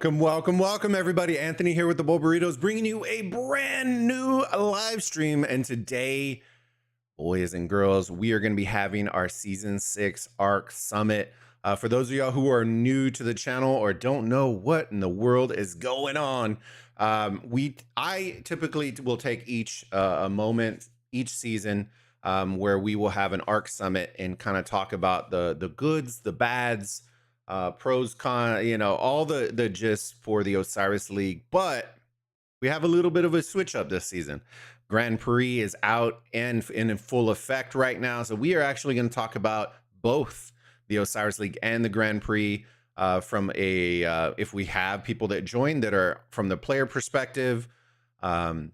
Welcome, everybody. Anthony here with the Bulbaritos, bringing you a brand new live stream. And today, boys and girls, we are going to be having our Season 6 ARC Summit. For those of y'all who are new to the channel or don't know what in the world is going on, I typically will take a moment each season where we will have an ARC Summit and kind of talk about the goods, the bads, pros, con, all the gist for the Osiris League. But we have a little bit of a switch up this season. Grand Prix is out and in full effect right now. So we are actually going to talk about both the Osiris League and the Grand Prix from if we have people that join that are from the player perspective, from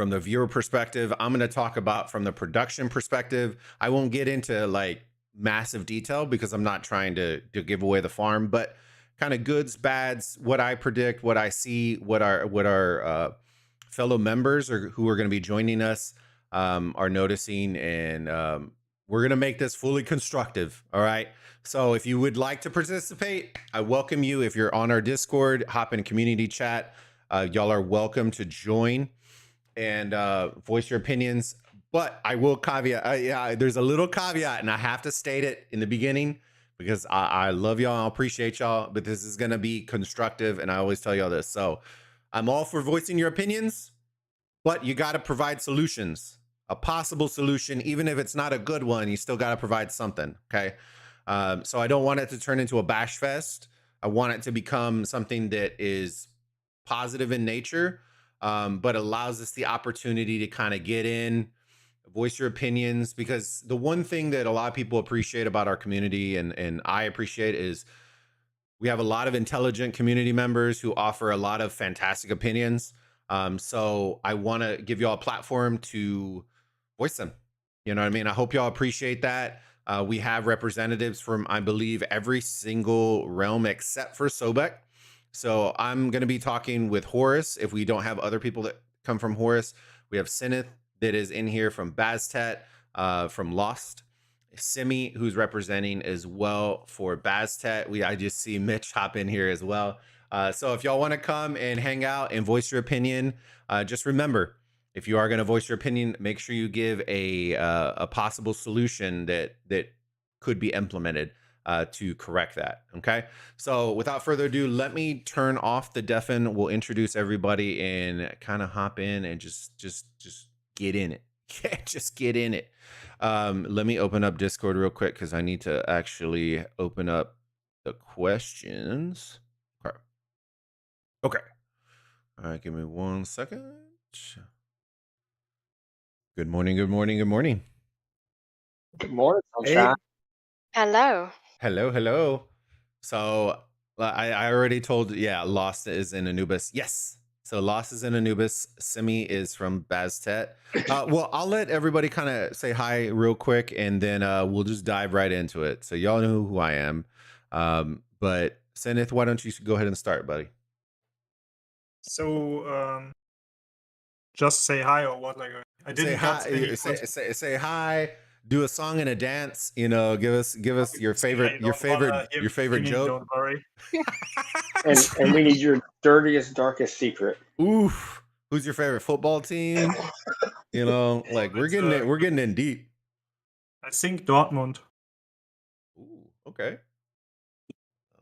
the viewer perspective. I'm going to talk about from the production perspective. I won't get into like massive detail because I'm not trying to give away the farm, but kind of goods, bads, what I predict, what I see, what our fellow members who are going to be joining us are noticing, and we're going to make this fully constructive. All right. So if you would like to participate, I welcome you. If you're on our Discord, hop in community chat. Y'all are welcome to join and voice your opinions. But I will caveat, there's a little caveat, and I have to state it in the beginning because I love y'all, I appreciate y'all, but this is going to be constructive, and I always tell y'all this. So I'm all for voicing your opinions, but you got to provide solutions, a possible solution. Even if it's not a good one, you still got to provide something, okay? So I don't want it to turn into a bash fest. I want it to become something that is positive in nature, but allows us the opportunity to kind of get in, voice your opinions, because the one thing that a lot of people appreciate about our community and I appreciate is we have a lot of intelligent community members who offer a lot of fantastic opinions. So I want to give y'all a platform to voice them. You know what I mean? I hope y'all appreciate that. We have representatives from, I believe, every single realm except for Sobek. So I'm going to be talking with Horus. If we don't have other people that come from Horus, we have Sinith that is in here from Bastet, from Lost, Simi, who's representing as well for Bastet. I just see Mitch hop in here as well. So if y'all want to come and hang out and voice your opinion, just remember, if you are going to voice your opinion, make sure you give a possible solution that could be implemented to correct that. Okay. So without further ado, let me turn off the deafen. We'll introduce everybody and kind of hop in and just get in it. Yeah, just get in it. Let me open up Discord real quick because I need to actually open up the questions. Okay. All right, give me 1 second. Good morning. Good morning, Hey. Hello. So I already told, Lost is in Anubis. Yes. So Lost is in Anubis. Simi is from Bastet. Well, I'll let everybody kind of say hi real quick, and then we'll just dive right into it. So y'all know who I am. But Senith, why don't you go ahead and start, buddy? So, just say hi or what? Like, I didn't say hi. Do a song and a dance. Give us your favorite joke. Don't worry. and we need your dirtiest, darkest secret. Oof. Who's your favorite football team? Like we're getting in deep. I think Dortmund. Ooh, okay.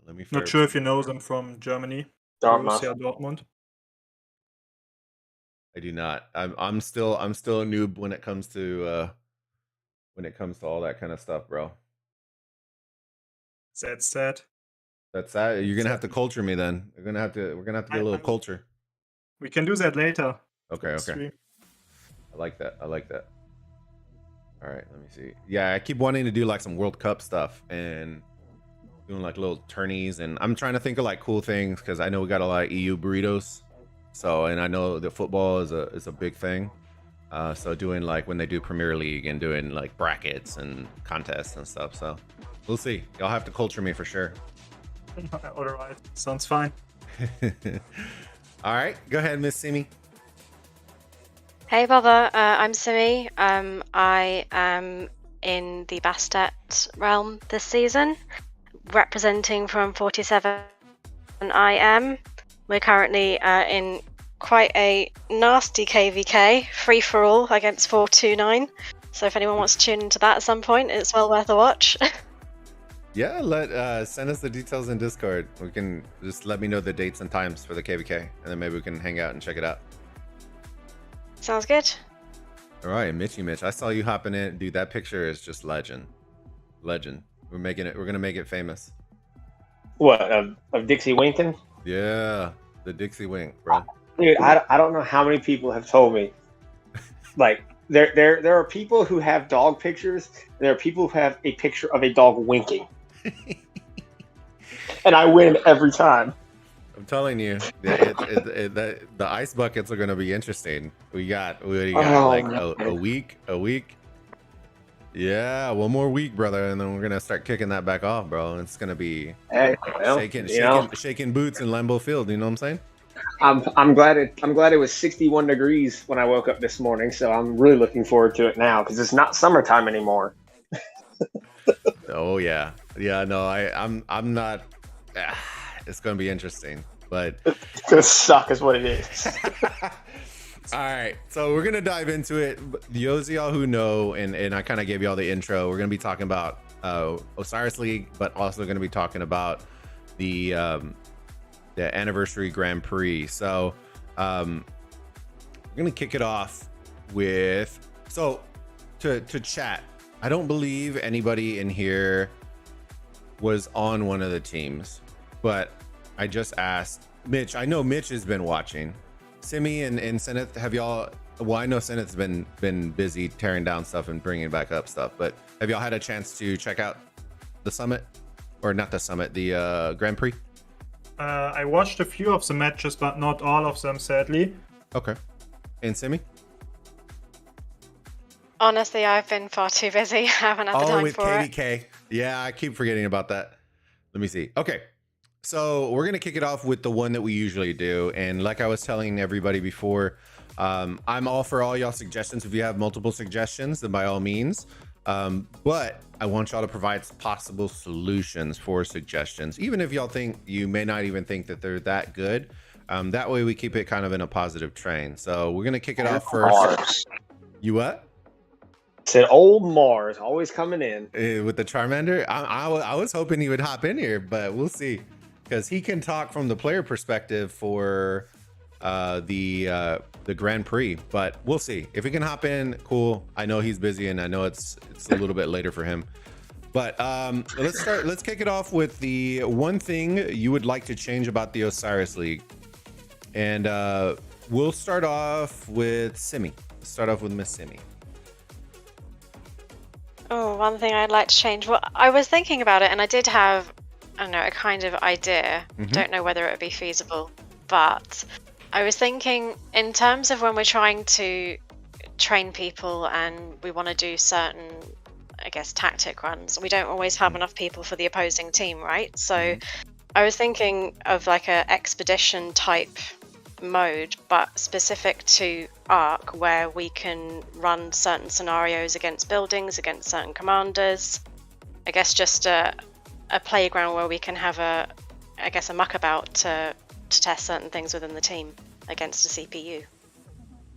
Let me. Not sure if you know them from Germany. Dortmund. I do not. I'm still a noob when it comes to all that kind of stuff, bro. That's sad. That's sad. You're gonna have to culture me then. We're gonna have to get a little culture. We can do that later. Okay. I like that. All right, let me see. Yeah, I keep wanting to do like some World Cup stuff and doing like little tourneys, and I'm trying to think of like cool things because I know we got a lot of EU burritos. So, and I know that football is a big thing. So doing like when they do Premier League and doing like brackets and contests and stuff. So we'll see. Y'all have to culture me for sure. All right, sounds fine. All right, go ahead, Miss Simi. Hey, Baba. I'm Simi. I am in the Bastet realm this season, representing from 47 And I am. We're currently in quite a nasty KVK, free for all against 429. So if anyone wants to tune into that at some point, it's well worth a watch. Yeah, send us the details in Discord. We can just let me know the dates and times for the KVK, and then maybe we can hang out and check it out. Sounds good. All right, Mitch, I saw you hopping in. Dude, that picture is just legend. Legend. We're gonna make it famous. What, of Dixie Winkin? Yeah, the Dixie Wink, bro. Dude, I don't know how many people have told me. Like, there are people who have dog pictures, and there are people who have a picture of a dog winking. And I win every time. I'm telling you, the ice buckets are gonna be interesting. We got like a week. Yeah, one more week, brother, and then we're gonna start kicking that back off, bro. It's gonna be shaking boots in Lambeau Field. You know what I'm saying? I'm glad it was 61 degrees when I woke up this morning, so I'm really looking forward to it now because it's not summertime anymore. Oh yeah, no, I'm not. It's gonna be interesting, but it's gonna suck, is what it is. All right, so we're gonna dive into it. Those of y'all who know, and I kind of gave y'all the intro. We're gonna be talking about Osiris League, but also gonna be talking about the anniversary Grand Prix. So we're gonna kick it off with to chat. I don't believe anybody in here was on one of the teams, but I just asked Mitch. I know Mitch has been watching. Simi and Seneth, have y'all? Well, I know Seneth's been busy tearing down stuff and bringing back up stuff, but have y'all had a chance to check out the summit, or not the summit, the Grand Prix? I watched a few of the matches, but not all of them, sadly. Okay. And Simi? Honestly, I've been far too busy. I haven't had the time with for KDK. it. Yeah, I keep forgetting about that. Let me see. Okay. So we're going to kick it off with the one that we usually do. And like I was telling everybody before, I'm all for all y'all suggestions. If you have multiple suggestions, then by all means. But I want y'all to provide possible solutions for suggestions. Even if y'all think you may not even think that they're that good. That way we keep it kind of in a positive train. So we're going to kick it off first. Mars. You what? Said old Mars, always coming in. With the Charmander? I was hoping he would hop in here, but we'll see. Because he can talk from the player perspective for the Grand Prix, but we'll see. If he can hop in, cool. I know he's busy, and I know it's a little bit later for him. But let's kick it off with the one thing you would like to change about the Osiris League. And we'll start off with Simi. Start off with Miss Simi. Oh, one thing I'd like to change. Well, I was thinking about it, and I did have, I don't know, a kind of idea. Don't know whether it would be feasible, but I was thinking in terms of when we're trying to train people and we want to do certain, I guess, tactic runs, we don't always have enough people for the opposing team, right? So I was thinking of like a expedition type mode, but specific to Arc, where we can run certain scenarios against buildings, against certain commanders. I guess just a playground where we can have a muckabout to test certain things within the team against a CPU.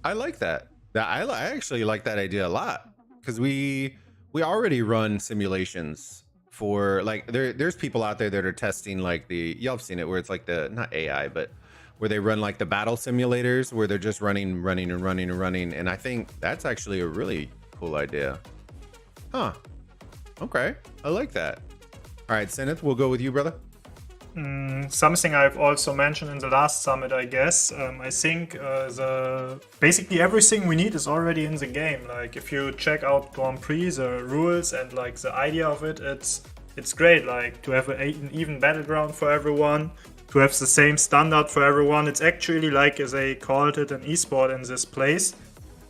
I like that. I actually like that idea a lot, because we already run simulations for, like, there's people out there that are testing, like, y'all have seen it, where it's like the, not AI, but where they run like the battle simulators where they're just running. And I think that's actually a really cool idea. Huh. Okay. I like that. All right, Seneth, we'll go with you, brother. Something I've also mentioned in the last summit, I guess. I think basically everything we need is already in the game. Like, if you check out Grand Prix, the rules and like the idea of it, it's great. Like, to have an even battleground for everyone, to have the same standard for everyone. It's actually like, as they called it, an esport in this place.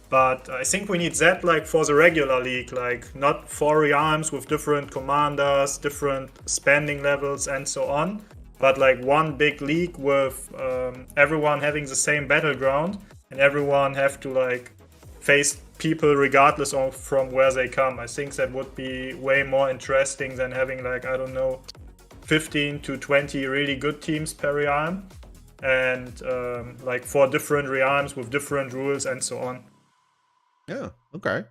But I think we need that like for the regular league, like not 4 realms with different commanders, different spending levels and so on, but like one big league with everyone having the same battleground and everyone have to like face people regardless of from where they come. I think that would be way more interesting than having like, I don't know, 15 to 20 really good teams per realm, and like 4 different realms with different rules and so on. Yeah. Okay.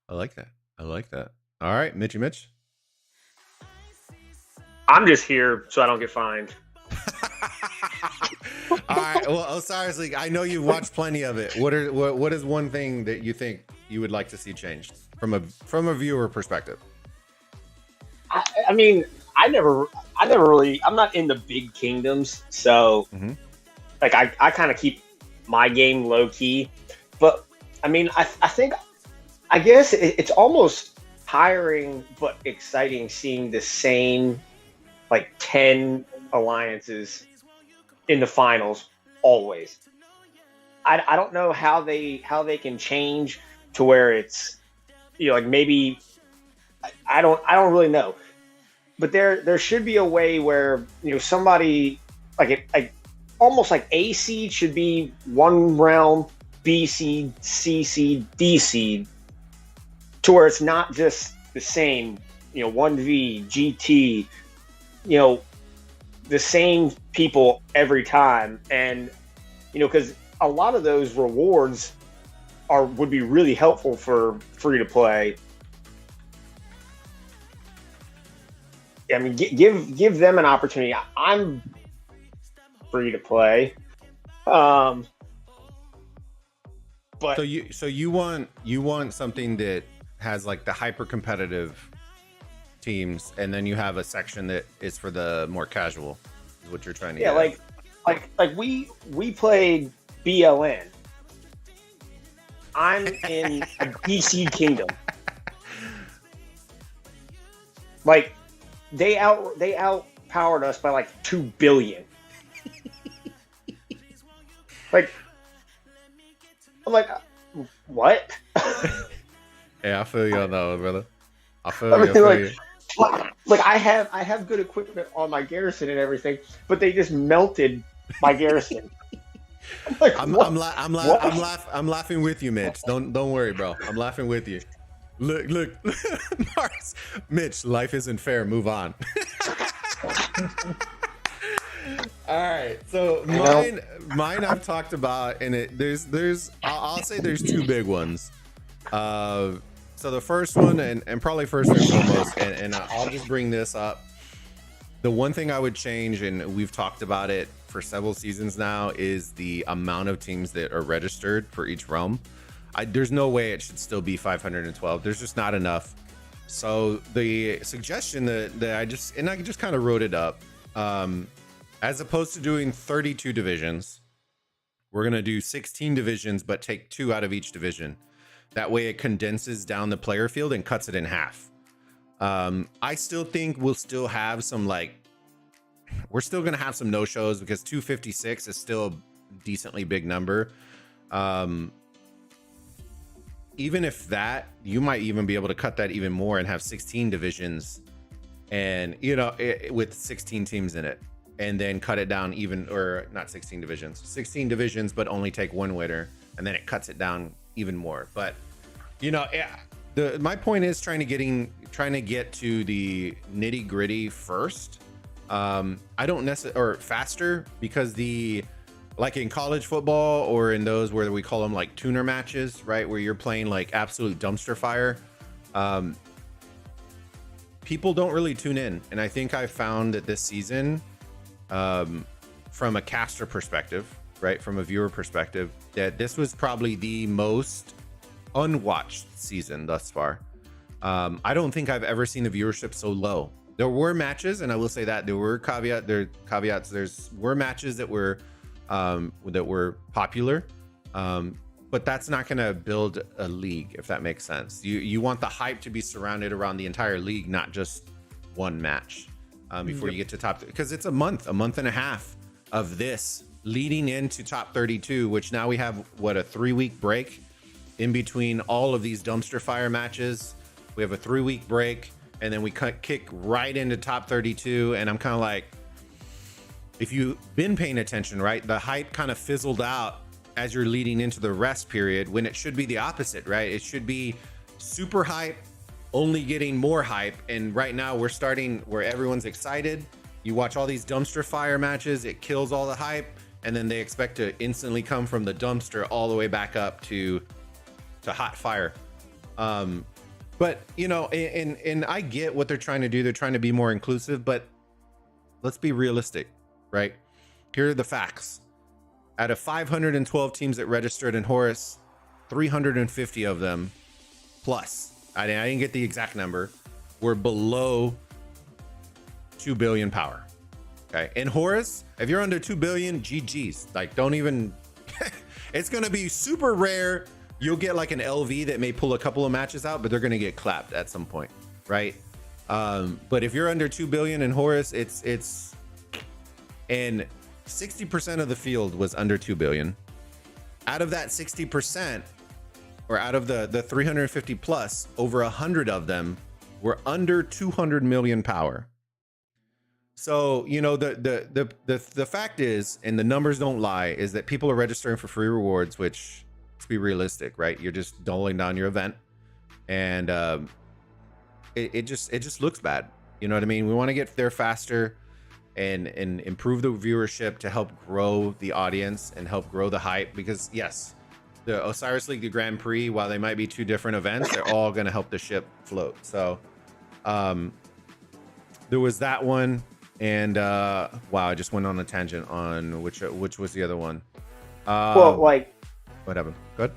I like that. All right, Mitch. I'm just here so I don't get fined. All right. Well, Osiris League, I know you've watched plenty of it. What is one thing that you think you would like to see changed from a viewer perspective? I mean, I never really. I'm not in the big kingdoms, so like I kind of keep my game low key. But I mean, I guess it's almost tiring but exciting seeing the same like 10 alliances in the finals always. I don't know how they can change to where it's, you know, like maybe I don't really know. But there should be a way where, you know, somebody like almost like A seed should be one realm, B seed, C seed, D seed, to where it's not just the same, you know, 1V, GT, you know, the same people every time. And, you know, because a lot of those rewards would be really helpful for free to play. I mean, give them an opportunity. I'm free to play, but so you want something that has like the hyper competitive teams, and then you have a section that is for the more casual. Is what you're trying to get. Like we played BLN. I'm in a DC kingdom. Like they outpowered us by like 2 billion. Like I'm like, what? Yeah, I feel you on that one, brother. I feel you. Like I have good equipment on my garrison and everything, but they just melted my garrison. I'm laughing with you, Mitch. Don't worry, bro. I'm laughing with you. Look, Mars. Mitch, life isn't fair. Move on. All right. So mine I've talked about, and I'll say there's 2 big ones. So the first one, and probably first and foremost, and I'll just bring this up. The one thing I would change, and we've talked about it for several seasons now, is the amount of teams that are registered for each realm. There's no way it should still be 512. There's just not enough. So the suggestion that I just kind of wrote it up, as opposed to doing 32 divisions, we're going to do 16 divisions, but take 2 out of each division. That way it condenses down the player field and cuts it in half. I still think we'll still have some, we're still going to have some no-shows because 256 is still a decently big number. Even if that, you might even be able to cut that even more and have 16 divisions and, you know, with 16 teams in it, and then cut it down or not 16 divisions, but only take 1 winner, and then it cuts it down even more. But, you know, my point is trying to get to the nitty gritty first. I don't necessarily, or faster, because like in college football or in those where we call them like tuner matches, right? Where you're playing like absolute dumpster fire. People don't really tune in. And I think I found that this season, from a caster perspective, right? From a viewer perspective, that this was probably the most unwatched season thus far. I don't think I've ever seen the viewership so low. There were matches, and I will say that there were caveats. Were matches that were popular, but that's not going to build a league, if that makes sense. You want the hype to be surrounded around the entire league, not just one match, before you get to top, because it's a month and a half of this leading into top 32, which now we have a 3-week break in between all of these dumpster fire matches. We have a 3-week break, and then we kick right into top 32. And I'm kind of like, if you've been paying attention, right, the hype kind of fizzled out as you're leading into the rest period, when it should be the opposite, right? It should be super hype, only getting more hype. And right now we're starting where everyone's excited. You watch all these dumpster fire matches, it kills all the hype, and then they expect to instantly come from the dumpster all the way back up to hot fire. But you know, and I get what they're trying to do. They're trying to be more inclusive, but let's be realistic, right? Here are the facts. Out of 512 teams that registered in Horus, 350 of them plus, I didn't get the exact number, were below 2 billion power. Okay. In Horus, if you're under 2 billion, GG's. Like, don't even, it's going to be super rare. You'll get like an LV that may pull a couple of matches out, but they're going to get clapped at some point. Right. But if you're under 2 billion in Horus, it's, and 60% of the field was under 2 billion. Out of that 60%, or out of the 350 plus, over 100 of them were under 200 million power. So, you know, the fact is, and the numbers don't lie, is that people are registering for free rewards, which, let's be realistic, right? You're just doling down your event, and it just looks bad. You know what I mean? We want to get there faster and improve the viewership to help grow the audience and help grow the hype, because yes, the Osiris League, the Grand Prix, while they might be two different events, they're all going to help the ship float. So there was that one. And wow, I just went on a tangent on which was the other one. Well, like, what happened? Good.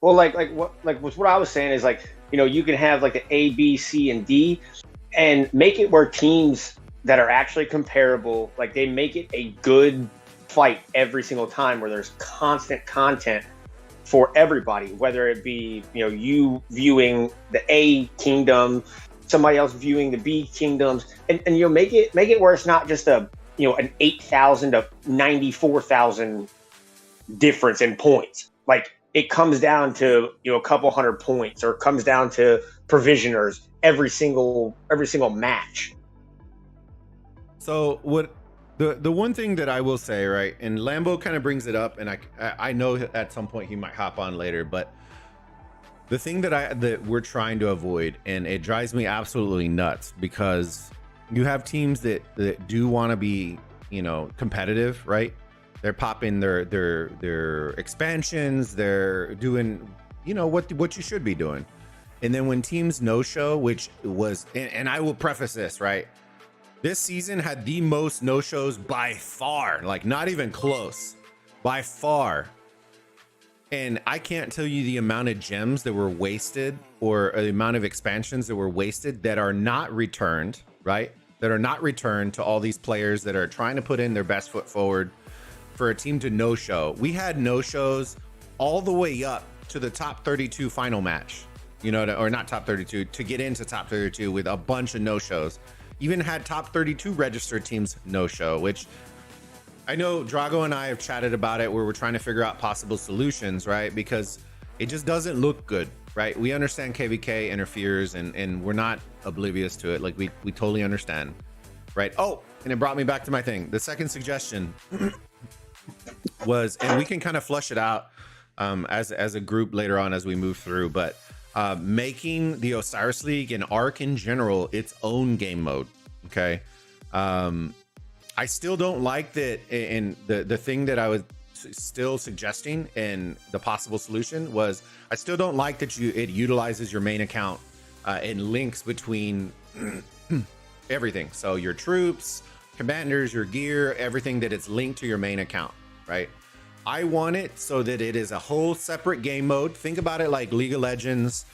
Well, what I was saying is, like, you know, you can have like the A, B, C, and D, and make it where teams that are actually comparable, like, they make it a good fight every single time, where there's constant content for everybody, whether it be, you know, you viewing the A kingdom, somebody else viewing the B kingdoms, and you know, make it where it's not just a, you know, an 8,000 to 94,000 difference in points. Like, it comes down to, you know, a couple hundred points, or it comes down to provisioners every single match. So what the one thing that I will say, right, and Lambo kind of brings it up, and I know at some point he might hop on later, but the thing that we're trying to avoid, and it drives me absolutely nuts, because you have teams that do want to be, you know, competitive, right? They're popping their expansions, they're doing, you know, what you should be doing. And then when teams no-show, which was, and I will preface this, right? This season had the most no-shows by far, like not even close, by far. And I can't tell you the amount of gems that were wasted, or the amount of expansions that were wasted that are not returned, right? That are not returned to all these players that are trying to put in their best foot forward for a team to no-show. We had no-shows all the way up to the top 32 final match, you know, or not top 32, to get into top 32 with a bunch of no-shows. Even had top 32 registered teams no-show, which I know Drago and I have chatted about it, where we're trying to figure out possible solutions, right? Because it just doesn't look good, right? We understand KVK interferes, and we're not oblivious to it. Like, we totally understand, right? Oh, and it brought me back to my thing. The second suggestion was, and we can kind of flush it out as a group later on as we move through, but making the Osiris League and ARC in general its own game mode. Okay. I still don't like that. And the thing that I was still suggesting, and the possible solution was, I still don't like that it utilizes your main account and links between everything. So your troops, commanders, your gear, everything, that it's linked to your main account, right? I want it so that it is a whole separate game mode. Think about it like League of Legends,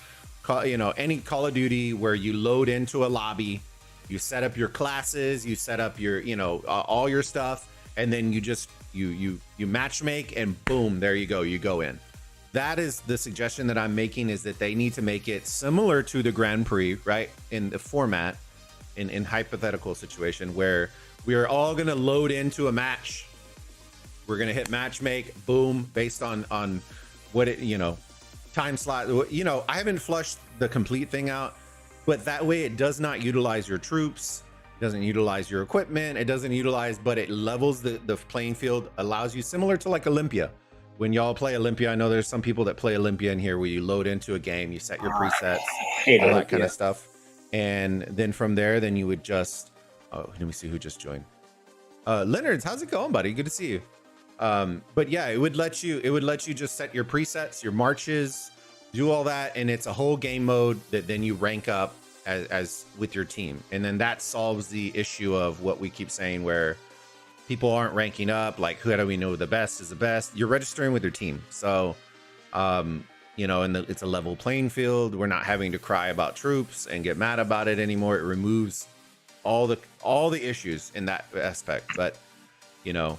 you know, any Call of Duty, where you load into a lobby, you set up your classes, you set up your, you know, all your stuff, and then you just you match make, and boom, there you go, you go in. That is the suggestion that I'm making, is that they need to make it similar to the Grand Prix, right? In the format, in hypothetical situation where we are all going to load into a match. We're going to hit match make, boom, based on what it, you know, time slot. You know, I haven't flushed the complete thing out, but that way it does not utilize your troops, it doesn't utilize your equipment, it doesn't utilize, but it levels the playing field, allows you, similar to like Olympia. When y'all play Olympia, I know there's some people that play Olympia in here, where you load into a game, you set your presets. Hate all it, that kind yeah. of stuff. And then from there, then you would just, oh, let me see who just joined. Leonard, how's it going, buddy? Good to see you. But yeah, it would let you just set your presets, your marches, do all that, and it's a whole game mode that then you rank up as with your team. And then that solves the issue of what we keep saying, where people aren't ranking up. Like, who do we know the best is the best? You're registering with your team. So, you know, and it's a level playing field. We're not having to cry about troops and get mad about it anymore. It removes all the issues in that aspect. But, you know,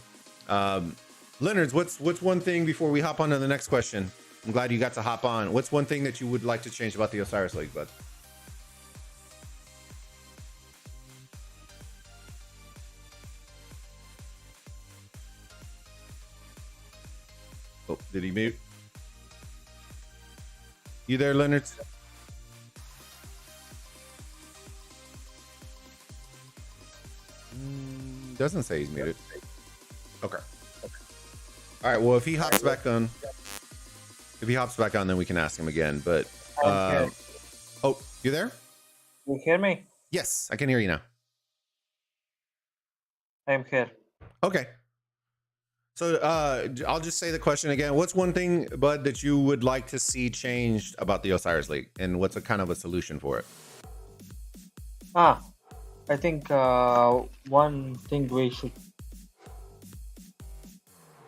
Leonard, what's one thing before we hop on to the next question? I'm glad you got to hop on. What's one thing that you would like to change about the Osiris League, bud? Oh, did he mute? You there, Leonard? Doesn't say he's muted. Okay. All right. Well, if he hops back on, then we can ask him again. But oh, you there? You hear me? Yes, I can hear you now. I'm here. Okay. So I'll just say the question again. What's one thing, Bud, that you would like to see changed about the Osiris League, and what's a kind of a solution for it? I think one thing we should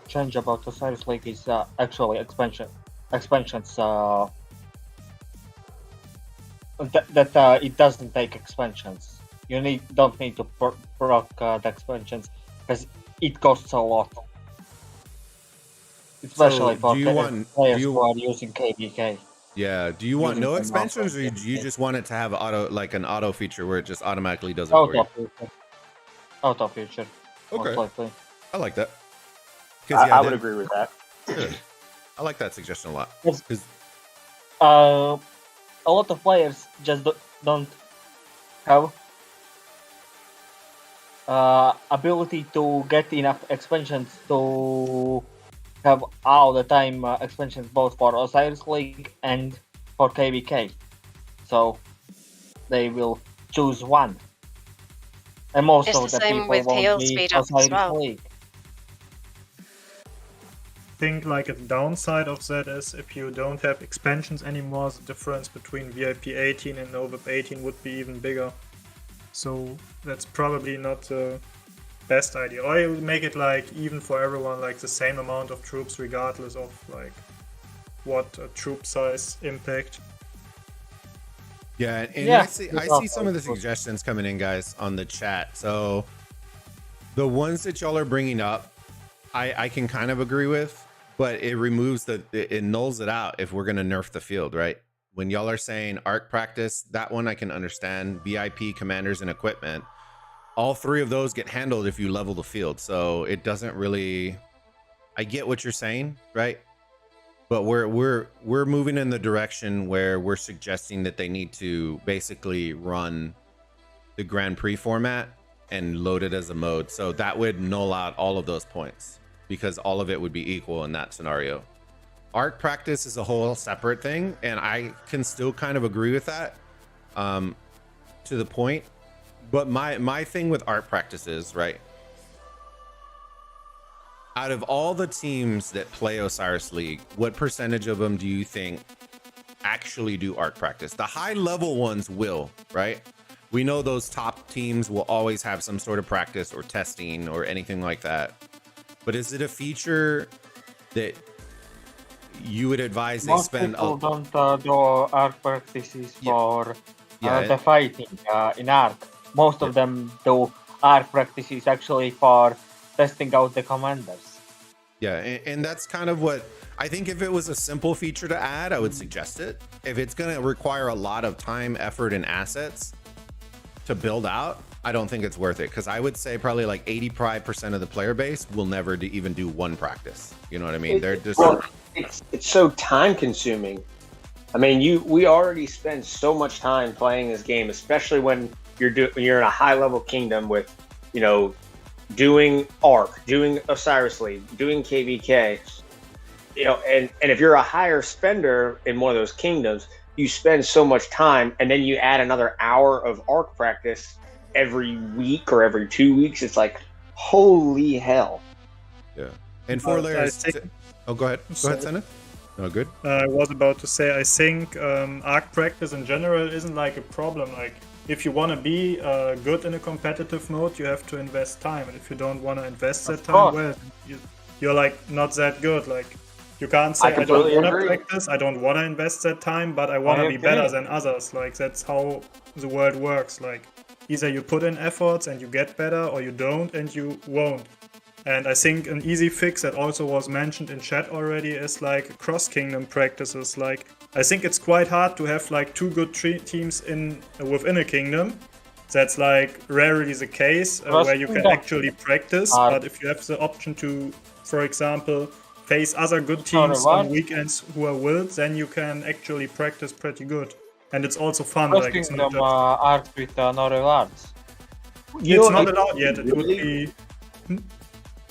change about Osiris League is actually expansions. That it doesn't take expansions. You don't need to proc the expansions because it costs a lot. Especially for players who are using KVK. Yeah. Do you want no expansions, or do you just want it to have an auto feature where it just automatically does it for you? Auto feature. Okay. I like that. I would agree with that. Good. I like that suggestion a lot. Because a lot of players just don't have ability to get enough expansions to have all the time expansions both for Osiris League and for KVK. So they will choose one. And most It's of the the same people with heal won't need speed up as Osiris well. League. I think like a downside of that is if you don't have expansions anymore, the difference between VIP 18 and NoVIP 18 would be even bigger. So that's probably not the best idea. Or you make it like even for everyone, like the same amount of troops regardless of like what troop size impact. Yeah, and Yeah, I see some of the suggestions coming in, guys, on the chat. So the ones that y'all are bringing up, I can kind of agree with, but it removes it nulls it out if we're going to nerf the field, right? When y'all are saying arc practice, that one I can understand. VIP, commanders, and equipment. All three of those get handled if you level the field. So it doesn't really, I get what you're saying, right? But we're moving in the direction where we're suggesting that they need to basically run the Grand Prix format and load it as a mode. So that would null out all of those points because all of it would be equal in that scenario. Arc practice is a whole separate thing, and I can still kind of agree with that to the point. But my thing with art practice is, right, out of all the teams that play Osiris League, what percentage of them do you think actually do art practice? The high level ones will, right? We know those top teams will always have some sort of practice or testing or anything like that. But is it a feature that you would advise they Most spend? people don't do arc practices for the fighting in arc. Most of them do arc practices actually for testing out the commanders. Yeah, and that's kind of what I think. If it was a simple feature to add, I would suggest it. If it's going to require a lot of time, effort, and assets to build out, I don't think it's worth it, because I would say probably like 85% of the player base will never even do one practice. You know what I mean? They're just it's so time consuming. I mean, we already spend so much time playing this game, especially when you're in a high level kingdom with, you know, doing Arc, doing Osiris League, doing KVK, you know, and if you're a higher spender in one of those kingdoms, you spend so much time, and then you add another hour of ARC practice every week or every 2 weeks. It's like, holy hell. Yeah. And 4 layers. Oh, go ahead. Go ahead, Senna. Oh, good. I was about to say, I think ARC practice in general isn't like a problem. Like, if you want to be good in a competitive mode, you have to invest time. And if you don't want to invest that time, well, you're like not that good. Like, you can't say, I don't want to practice, I don't want to invest that time, but I want to be better than others. Like, that's how the world works. Like, either you put in efforts and you get better, or you don't and you won't. And I think an easy fix that also was mentioned in chat already is like cross-kingdom practices. Like, I think it's quite hard to have like 2 good teams within a kingdom. That's like rarely the case where you can actually practice. But if you have the option to, for example, face other good teams on weekends who are willed, then you can actually practice pretty good. And it's also fun. Like, it's not art with no rewards. It's not allowed yet. It would be...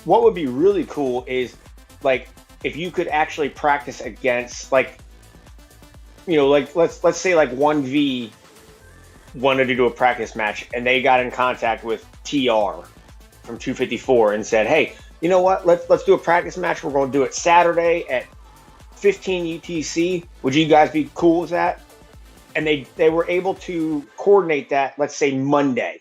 What would be really cool is, like, if you could actually practice against, like, you know, like, let's say like 1v wanted to do a practice match, and they got in contact with TR from 254 and said, hey, you know what, let's do a practice match. We're going to do it Saturday at 15 UTC. Would you guys be cool with that? And they were able to coordinate that, let's say Monday,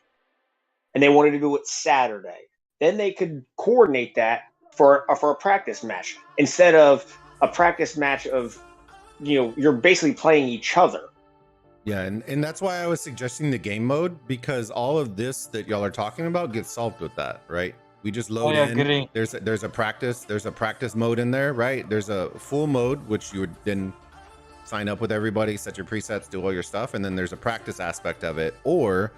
and they wanted to do it Saturday. Then they could coordinate that for a practice match instead of a practice match of, you know, you're basically playing each other. Yeah, and that's why I was suggesting the game mode, because all of this that y'all are talking about gets solved with that, right? We just load in. There's a practice mode in there, right? There's a full mode, which you would then sign up with everybody, set your presets, do all your stuff, and then there's a practice aspect of it. Or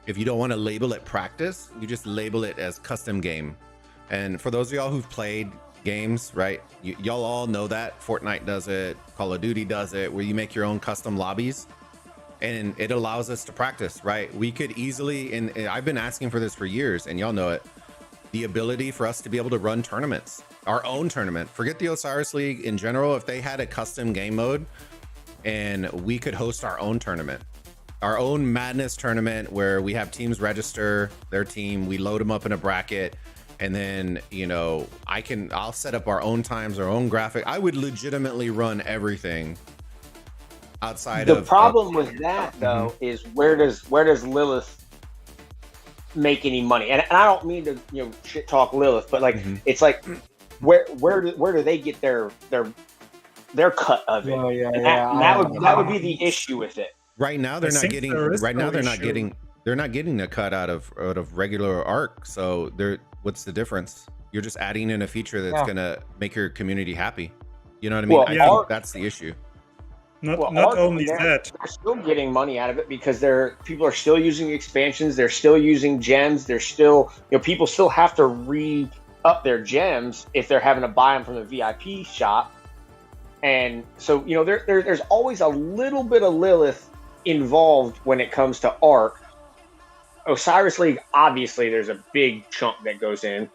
if you don't want to label it practice, you just label it as custom game. And for those of y'all who've played games, right, y'all all know that Fortnite does it, Call of Duty does it, where you make your own custom lobbies, and it allows us to practice, right? We could easily, and I've been asking for this for years, and y'all know it, the ability for us to be able to run tournaments, our own tournament. Forget the Osiris League in general. If they had a custom game mode and we could host our own tournament, our own madness tournament, where we have teams register their team, we load them up in a bracket, and then, you know, I'll set up our own times, our own graphic. I would legitimately run everything outside of... The problem with that, though, is where does Lilith make any money? And I don't mean to, you know, shit talk Lilith, but like, it's like, where do they get their cut of it? That would be the issue with it. Right now they're not getting. Right now they're not getting. They're not getting a cut out of regular ARC. So what's the difference? You're just adding in a feature that's gonna make your community happy. You know what I mean? Well, I think that's the issue. Not only that, they're still getting money out of it because people are still using expansions. They're still using gems. They're still, you know, people still have to re-up their gems if they're having to buy them from the VIP shop. And so, you know, there's always a little bit of Lilith involved when it comes to ARC. Osiris League, obviously there's a big chunk that goes in,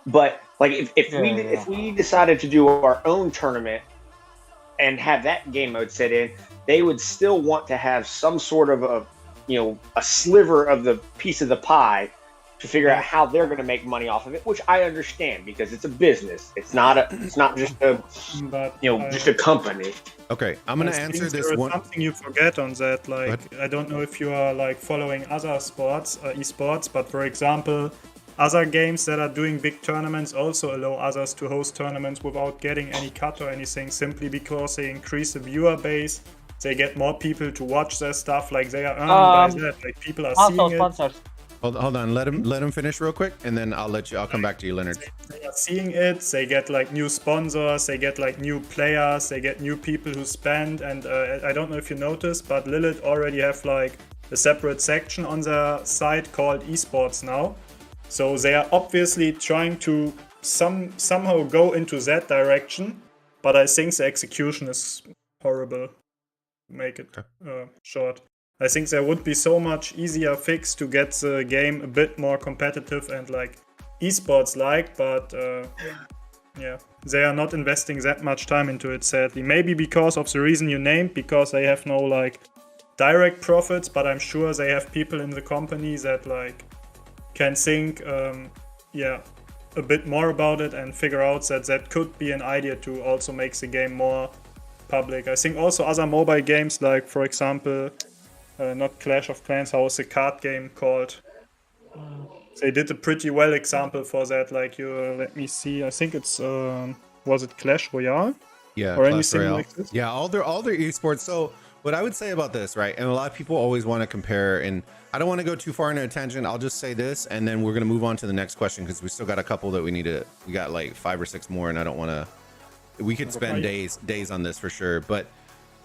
but like if we decided to do our own tournament and have that game mode set in, they would still want to have some sort of a sliver of the piece of the pie to figure out how they're going to make money off of it, which I understand because it's a business. It's not just a company. Okay, I'm going to answer this one. Something you forget on that, like, I don't know if you are like following other sports, esports, but for example, other games that are doing big tournaments also allow others to host tournaments without getting any cut or anything, simply because they increase the viewer base. They get more people to watch their stuff, like they are earning by that. Like, people are seeing it. Hold on, let him finish real quick, and then I'll come back to you, Leonard. They are seeing it, they get like new sponsors, they get like new players, they get new people who spend, and I don't know if you noticed, but Lilith already have like a separate section on their site called esports now. So they are obviously trying to somehow go into that direction, but I think the execution is horrible. Make it short. I think there would be so much easier fix to get the game a bit more competitive and like esports like, but Yeah, they are not investing that much time into it, sadly. Maybe because of the reason you named, because they have no like direct profits, but I'm sure they have people in the company that like can think a bit more about it and figure out that could be an idea to also make the game more public. I think also other mobile games, like for example, not Clash of Clans, how was the card game called? They did a pretty well example for that. Like let me see. I think it's was it Clash Royale? Yeah, or Clash anything Royale. like this. Yeah, all their esports. So what I would say about this, right? And a lot of people always want to compare, and I don't want to go too far into a tangent. I'll just say this, and then we're gonna move on to the next question because we still got a couple that we need to. We got like 5 or 6 more, and I don't want to. We could spend days on this for sure, but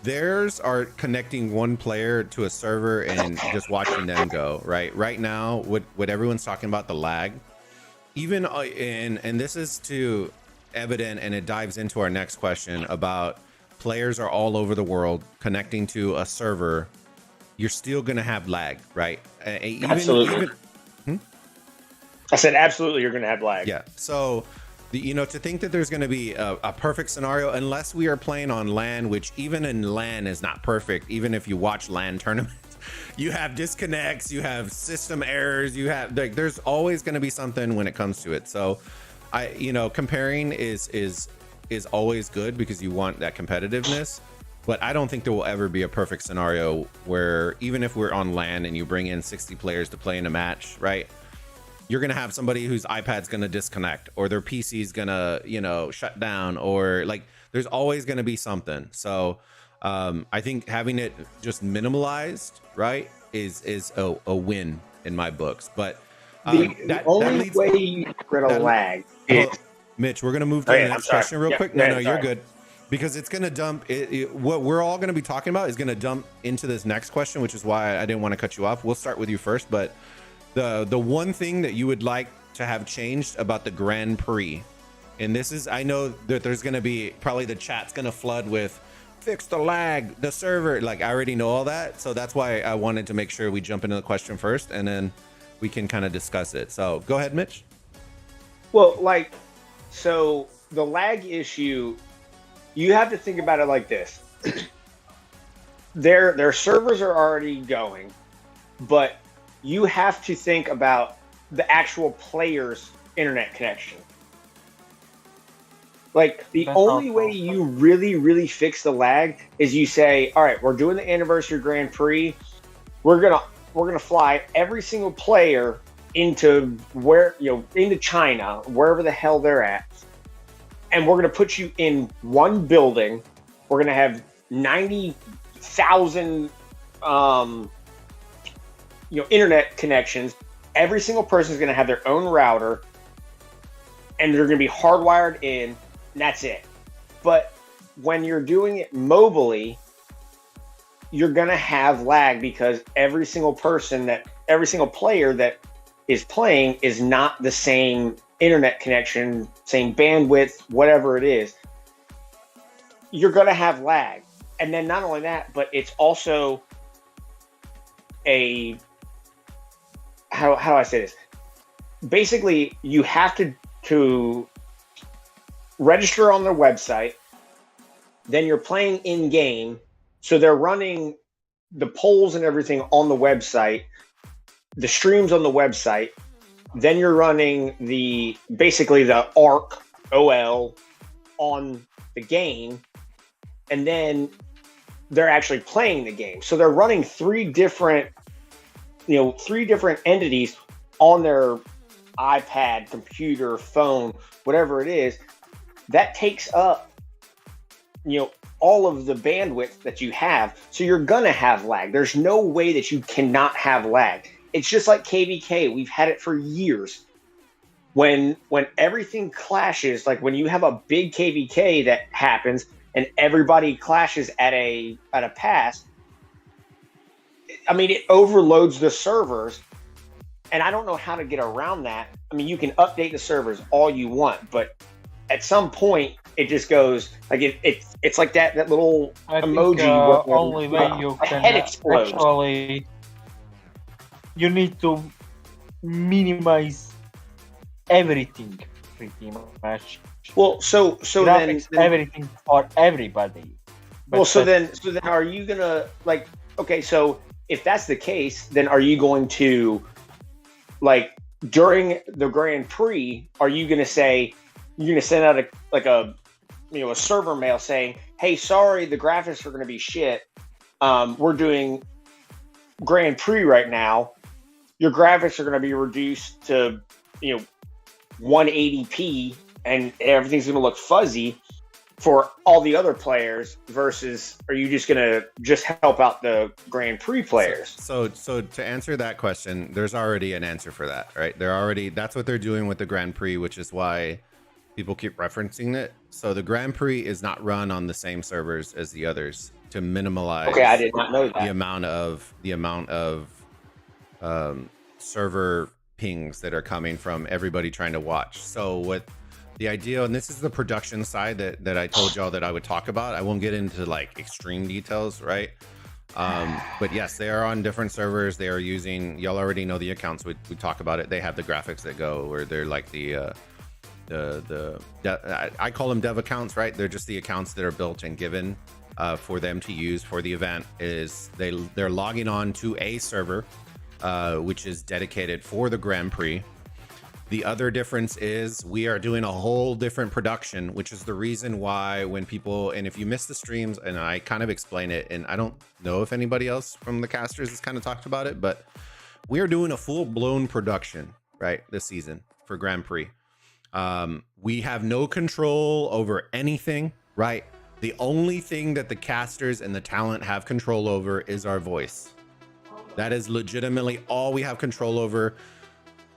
theirs are connecting one player to a server and just watching them go. Right now, what everyone's talking about, the lag, even and this is too evident, and it dives into our next question about players are all over the world connecting to a server. You're still gonna have lag, right? Absolutely. I said absolutely. You're gonna have lag. Yeah. So, to think that there's going to be a perfect scenario, unless we are playing on LAN, which even in LAN is not perfect. Even if you watch LAN tournaments, you have disconnects, you have system errors, you have there's always going to be something when it comes to it. So, comparing is always good because you want that competitiveness. But I don't think there will ever be a perfect scenario where even if we're on LAN and you bring in 60 players to play in a match, right? You're going to have somebody whose iPad's going to disconnect or their PC's going to, shut down, or like there's always going to be something. So I think having it just minimalized, right, is a win in my books. But the only way you get rid of lag is... Mitch, we're going to move to the next question real quick. No, you're good. Because it's going to dump what we're all going to be talking about is going to dump into this next question, which is why I didn't want to cut you off. We'll start with you first, but the one thing that you would like to have changed about the Grand Prix, and this is, I know that there's going to be probably the chat's going to flood with fix the lag, the server, like I already know all that. So that's why I wanted to make sure we jump into the question first and then we can kind of discuss it. So go ahead, Mitch. Well, so the lag issue, you have to think about it like this. Their servers are already going, but you have to think about the actual player's internet connection. Like the only way you really, really fix the lag is you say, all right, we're doing the anniversary Grand Prix. We're gonna fly every single player into into China, wherever the hell they're at. And we're gonna put you in one building. We're gonna have 90,000 internet connections. Every single person is going to have their own router, and they're going to be hardwired in, and that's it. But when you're doing it mobily, you're going to have lag because every single player that is playing is not the same internet connection, same bandwidth, whatever it is. You're going to have lag. And then not only that, but it's also how do I say this? Basically, you have to register on their website. Then you're playing in game, so they're running the polls and everything on the website, the streams on the website. Then you're running the ARC OL on the game, and then they're actually playing the game. So they're running three different entities on their iPad, computer, phone, whatever it is. That takes up, all of the bandwidth that you have. So you're going to have lag. There's no way that you cannot have lag. It's just like KVK. We've had it for years. When everything clashes, like when you have a big KVK that happens and everybody clashes at a pass, I mean, it overloads the servers, and I don't know how to get around that. I mean, you can update the servers all you want, but at some point, it just goes like it's like that little emoji. Think, only way you can head explodes. Actually, you need to minimize everything pretty much. Well, so graphics, then everything for everybody. well, But so then are you gonna like? Okay, so if that's the case, then are you going to like during the Grand Prix? Are you gonna say you're gonna send out a server mail saying, "Hey, sorry, the graphics are gonna be shit. We're doing Grand Prix right now. Your graphics are gonna be reduced to 180p, and everything's gonna look fuzzy." For all the other players versus are you just gonna help out the Grand Prix players? So to answer that question, there's already an answer for that, right? That's what they're doing with the Grand Prix, which is why people keep referencing it. So the Grand Prix is not run on the same servers as the others to minimize. Okay, I did not know that. The amount of server pings that are coming from everybody trying to watch. So what the idea, and this is the production side that I told y'all that I would talk about. I won't get into like extreme details, right? But yes, they are on different servers. They are using, y'all already know the accounts. We talk about it. They have the graphics that go where they're like I call them dev accounts, right? They're just the accounts that are built and given for them to use for the event. Is they're logging on to a server which is dedicated for the Grand Prix. The other difference is we are doing a whole different production, which is the reason why when people, and if you miss the streams, and I kind of explain it, and I don't know if anybody else from the casters has kind of talked about it, but we are doing a full-blown production, right, this season for Grand Prix. We have no control over anything, right? The only thing that the casters and the talent have control over is our voice. That is legitimately all we have control over.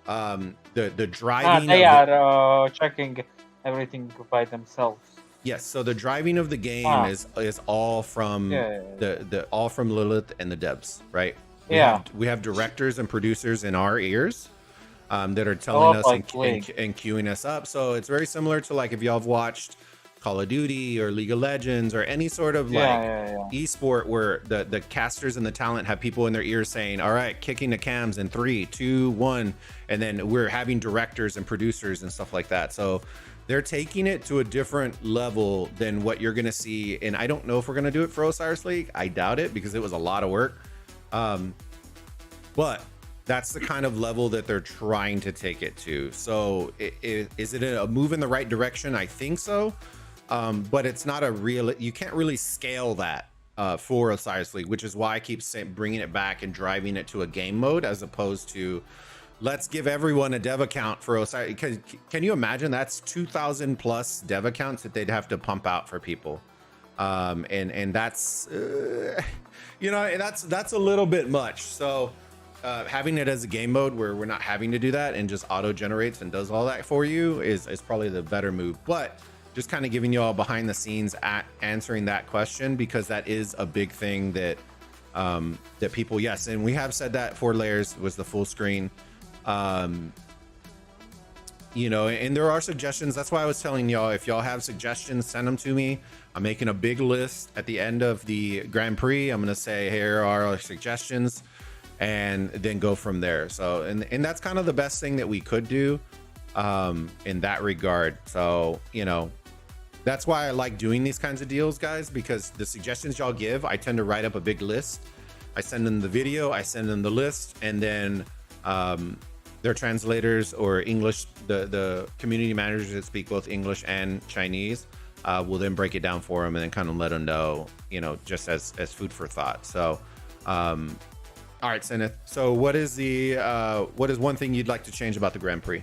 The driving they are checking everything by themselves. Yes, so the driving of the game is all from all from Lilith and the devs, right? We have directors and producers in our ears that are telling us and queuing us up. So it's very similar to like if y'all have watched Call of Duty or League of Legends or any sort of esport where the casters and the talent have people in their ears saying, all right, kicking the cams in 3, 2, 1, and then we're having directors and producers and stuff like that. So they're taking it to a different level than what you're going to see. And I don't know if we're going to do it for Osiris League. I doubt it because it was a lot of work. But that's the kind of level that they're trying to take it to. So is it a move in the right direction? I think so. But it's not you can't really scale that for Osiris League, which is why I keep bringing it back and driving it to a game mode as opposed to let's give everyone a dev account for Osiris. Because can you imagine that's 2,000 plus dev accounts that they'd have to pump out for people, and that's that's a little bit much. So having it as a game mode where we're not having to do that and just auto generates and does all that for you is probably the better move. But just kind of giving you all behind the scenes at answering that question, because that is a big thing that that people, yes, and we have said that 4 layers was the full screen. And there are suggestions. That's why I was telling y'all, if y'all have suggestions, send them to me. I'm making a big list at the end of the Grand Prix. I'm gonna say here are our suggestions and then go from there. So and that's kind of the best thing that we could do in that regard. So that's why I like doing these kinds of deals, guys, because the suggestions y'all give, I tend to write up a big list. I send them the video, I send them the list, and then their translators or English, the community managers that speak both English and Chinese will then break it down for them and then kind of let them know, just as food for thought. So, all right, Seneth. So what is one thing you'd like to change about the Grand Prix?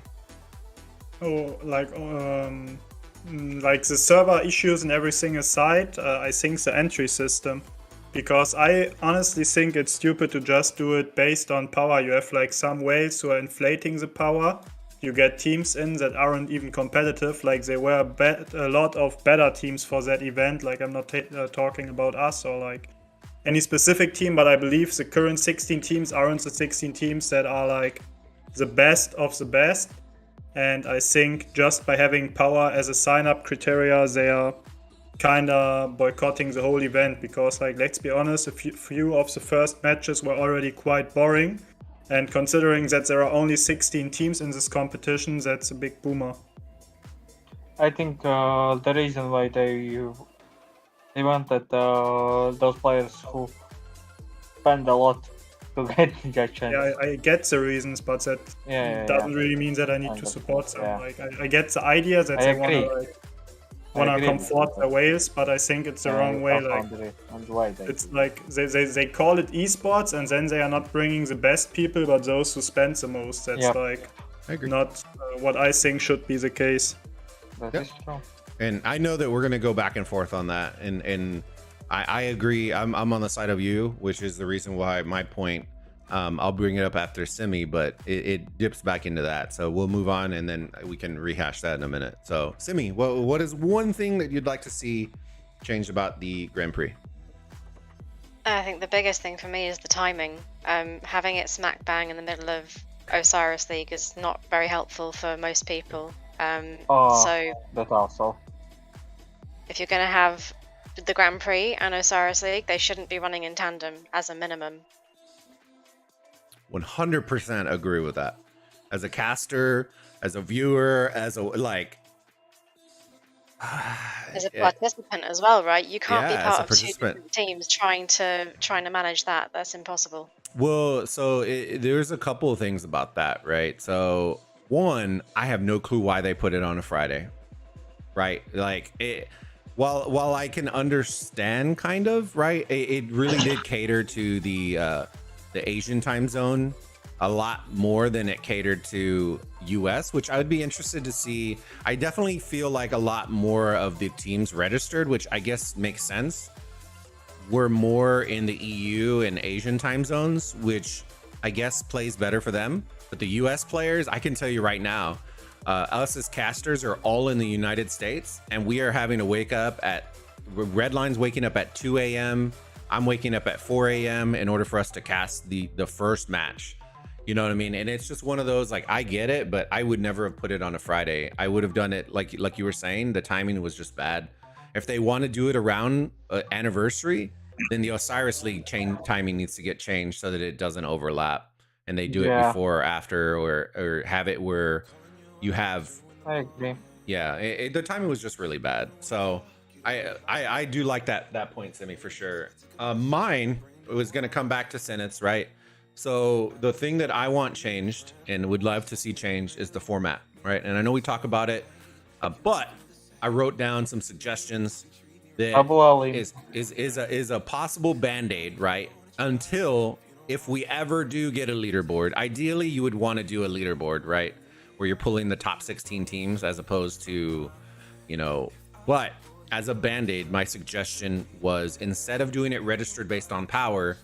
Like the server issues and everything aside, I think the entry system, because I honestly think it's stupid to just do it based on power. You have like some whales who are inflating the power. You get teams in that aren't even competitive. Like there were a lot of better teams for that event. Like I'm not talking about us or like any specific team, but I believe the current 16 teams aren't the 16 teams that are like the best of the best. And I think just by having power as a sign-up criteria, they are kind of boycotting the whole event, because, like, let's be honest, a few of the first matches were already quite boring. And considering that there are only 16 teams in this competition, that's a big boomer. I think the reason why they wanted those players who spend a lot to get that chance. Yeah, I get the reasons, but that doesn't really mean that I need to support them. Yeah. Like I get the idea that they agree. wanna agree. comfort their whales, but I think it's the wrong way. Like it's like they call it esports, and then they are not bringing the best people, but those who spend the most. That's like I agree. not what I think should be the case. That is true. And I know that we're going to go back and forth on that. And I agree. I'm on the side of you, which is the reason why my point, I'll bring it up after Simi, but it dips back into that. So we'll move on and then we can rehash that in a minute. So Simi, what is one thing that you'd like to see changed about the Grand Prix? I think the biggest thing for me is the timing. Having it smack bang in the middle of Osiris League is not very helpful for most people. So That also. if you're going to have the Grand Prix and Osiris League, they shouldn't be running in tandem as a minimum. 100% agree with that. As a caster, as a viewer, as a As a participant as well, right? You can't be Yeah, as a part of two participant. different teams trying to manage that. That's impossible. Well, so there's a couple of things about that, right? So one, I have no clue why they put it on a Friday, right? Like while I can understand kind of, right? It really did cater to the Asian time zone a lot more than it catered to US, which I would be interested to see. I definitely feel like a lot more of the teams registered, which I guess makes sense, were more in the EU and Asian time zones, which I guess plays better for them. But the US players, I can tell you right now, us as casters are all in the United States, and we are having to wake up at, Redline's waking up at 2 a.m. I'm waking up at 4 a.m. in order for us to cast the first match. You know what I mean? And it's just one of those, like, I get it, but I would never have put it on a Friday. I would have done it like you were saying, the timing was just bad. If they want to do it around anniversary, then the Osiris League timing needs to get changed so that it doesn't overlap, and they do it before or after, or have it where you have. I agree. Yeah, the timing was just really bad. So I do like that point, Simi, for sure. Mine was going to come back to Senate's, right? So the thing that I want changed and would love to see changed is the format, right? And I know we talk about it, but I wrote down some suggestions that is a possible band-aid, right? Until, if we ever do get a leaderboard, ideally you would want to do a leaderboard, right? Where you're pulling the top 16 teams as opposed to, but as a band-aid, my suggestion was, instead of doing it registered based on power,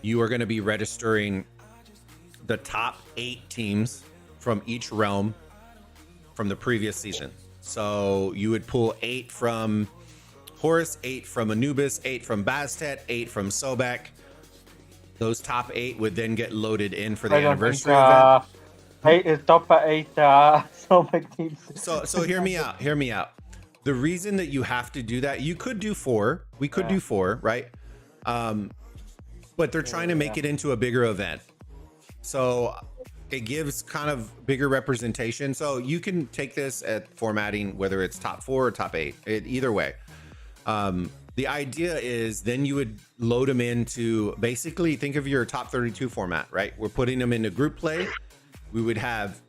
you are going to be registering the top 8 teams from each realm from the previous season. So you would pull 8 from Horus, 8 from Anubis, 8 from Bastet, 8 from Sobek. Those top 8 would then get loaded in for the anniversary event. Top 8 Sobek teams. So hear me out. The reason that you have to do that, you could do 4. We could do 4, right? But they're trying to make it into a bigger event. So it gives kind of bigger representation. So you can take this at formatting, whether it's top 4 or top 8, either way. The idea is then you would load them into, basically think of your top 32 format, right? We're putting them into group play. We would have,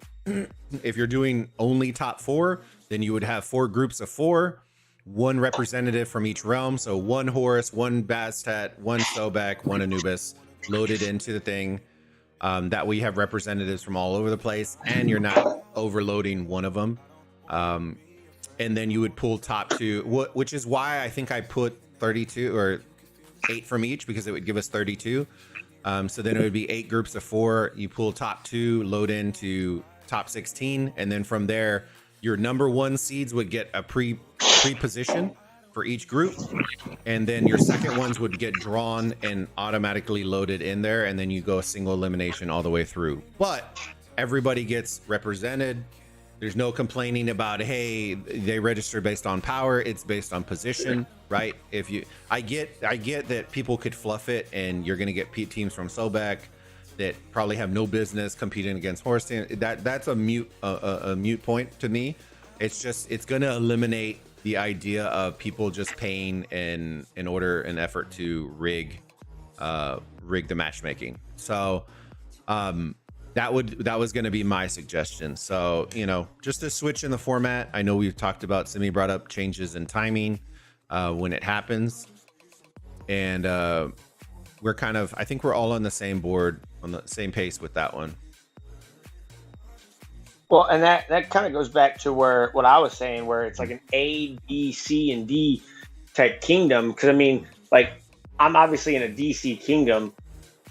if you're doing only top 4, then you would have 4 groups of 4, 1 representative from each realm. So 1 Horus, 1 Bastet, 1 Sobek, 1 Anubis loaded into the thing. That we have representatives from all over the place, and you're not overloading one of them. And then you would pull top 2, which is why I think I put 32 or 8 from each, because it would give us 32. So then it would be 8 groups of 4. You pull top 2, load into top 16, and then from there, your number 1 seeds would get a pre-position for each group, and then your second ones would get drawn and automatically loaded in there, and then you go a single elimination all the way through. But everybody gets represented. There's no complaining about, hey, they register based on power. It's based on position, right? I get that people could fluff it, and you're going to get teams from Sobek that probably have no business competing against Horus. That's a mute point to me. it's going to eliminate the idea of people just paying in an effort to rig the matchmaking. So that was going to be my suggestion. So, you know, just a switch in the format. I know we've talked about, Simi brought up changes in timing when it happens. And we're kind of, I think we're all on the same board, on the same pace with that one. Well, and that kind of goes back to what I was saying, where it's like an A, B, C, and D type kingdom. Because I mean, like, I'm obviously in a DC kingdom,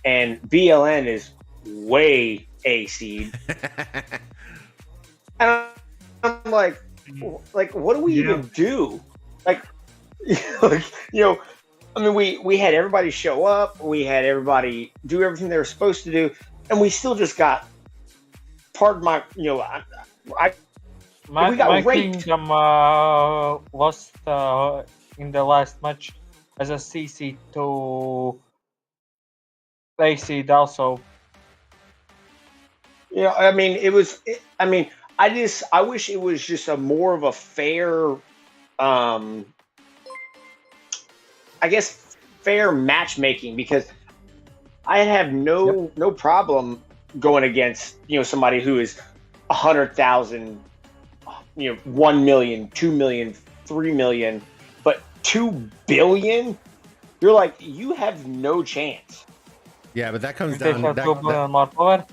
and BLN is way A seed. And I'm like, what do we even do? Like, you know, I mean, we had everybody show up, we had everybody do everything they were supposed to do, and we still just got. Pardon my, you know, we got raped. Kingdom lost in the last match as a CC to AC also. Yeah, I mean, I wish it was just a more of a fair, I guess, fair matchmaking, because I have no problem going against, you know, somebody who is 100,000, you know, 1 million, 2 million, 3 million, but 2 billion, you're like, you have no chance. Yeah, but that comes They down. have more power.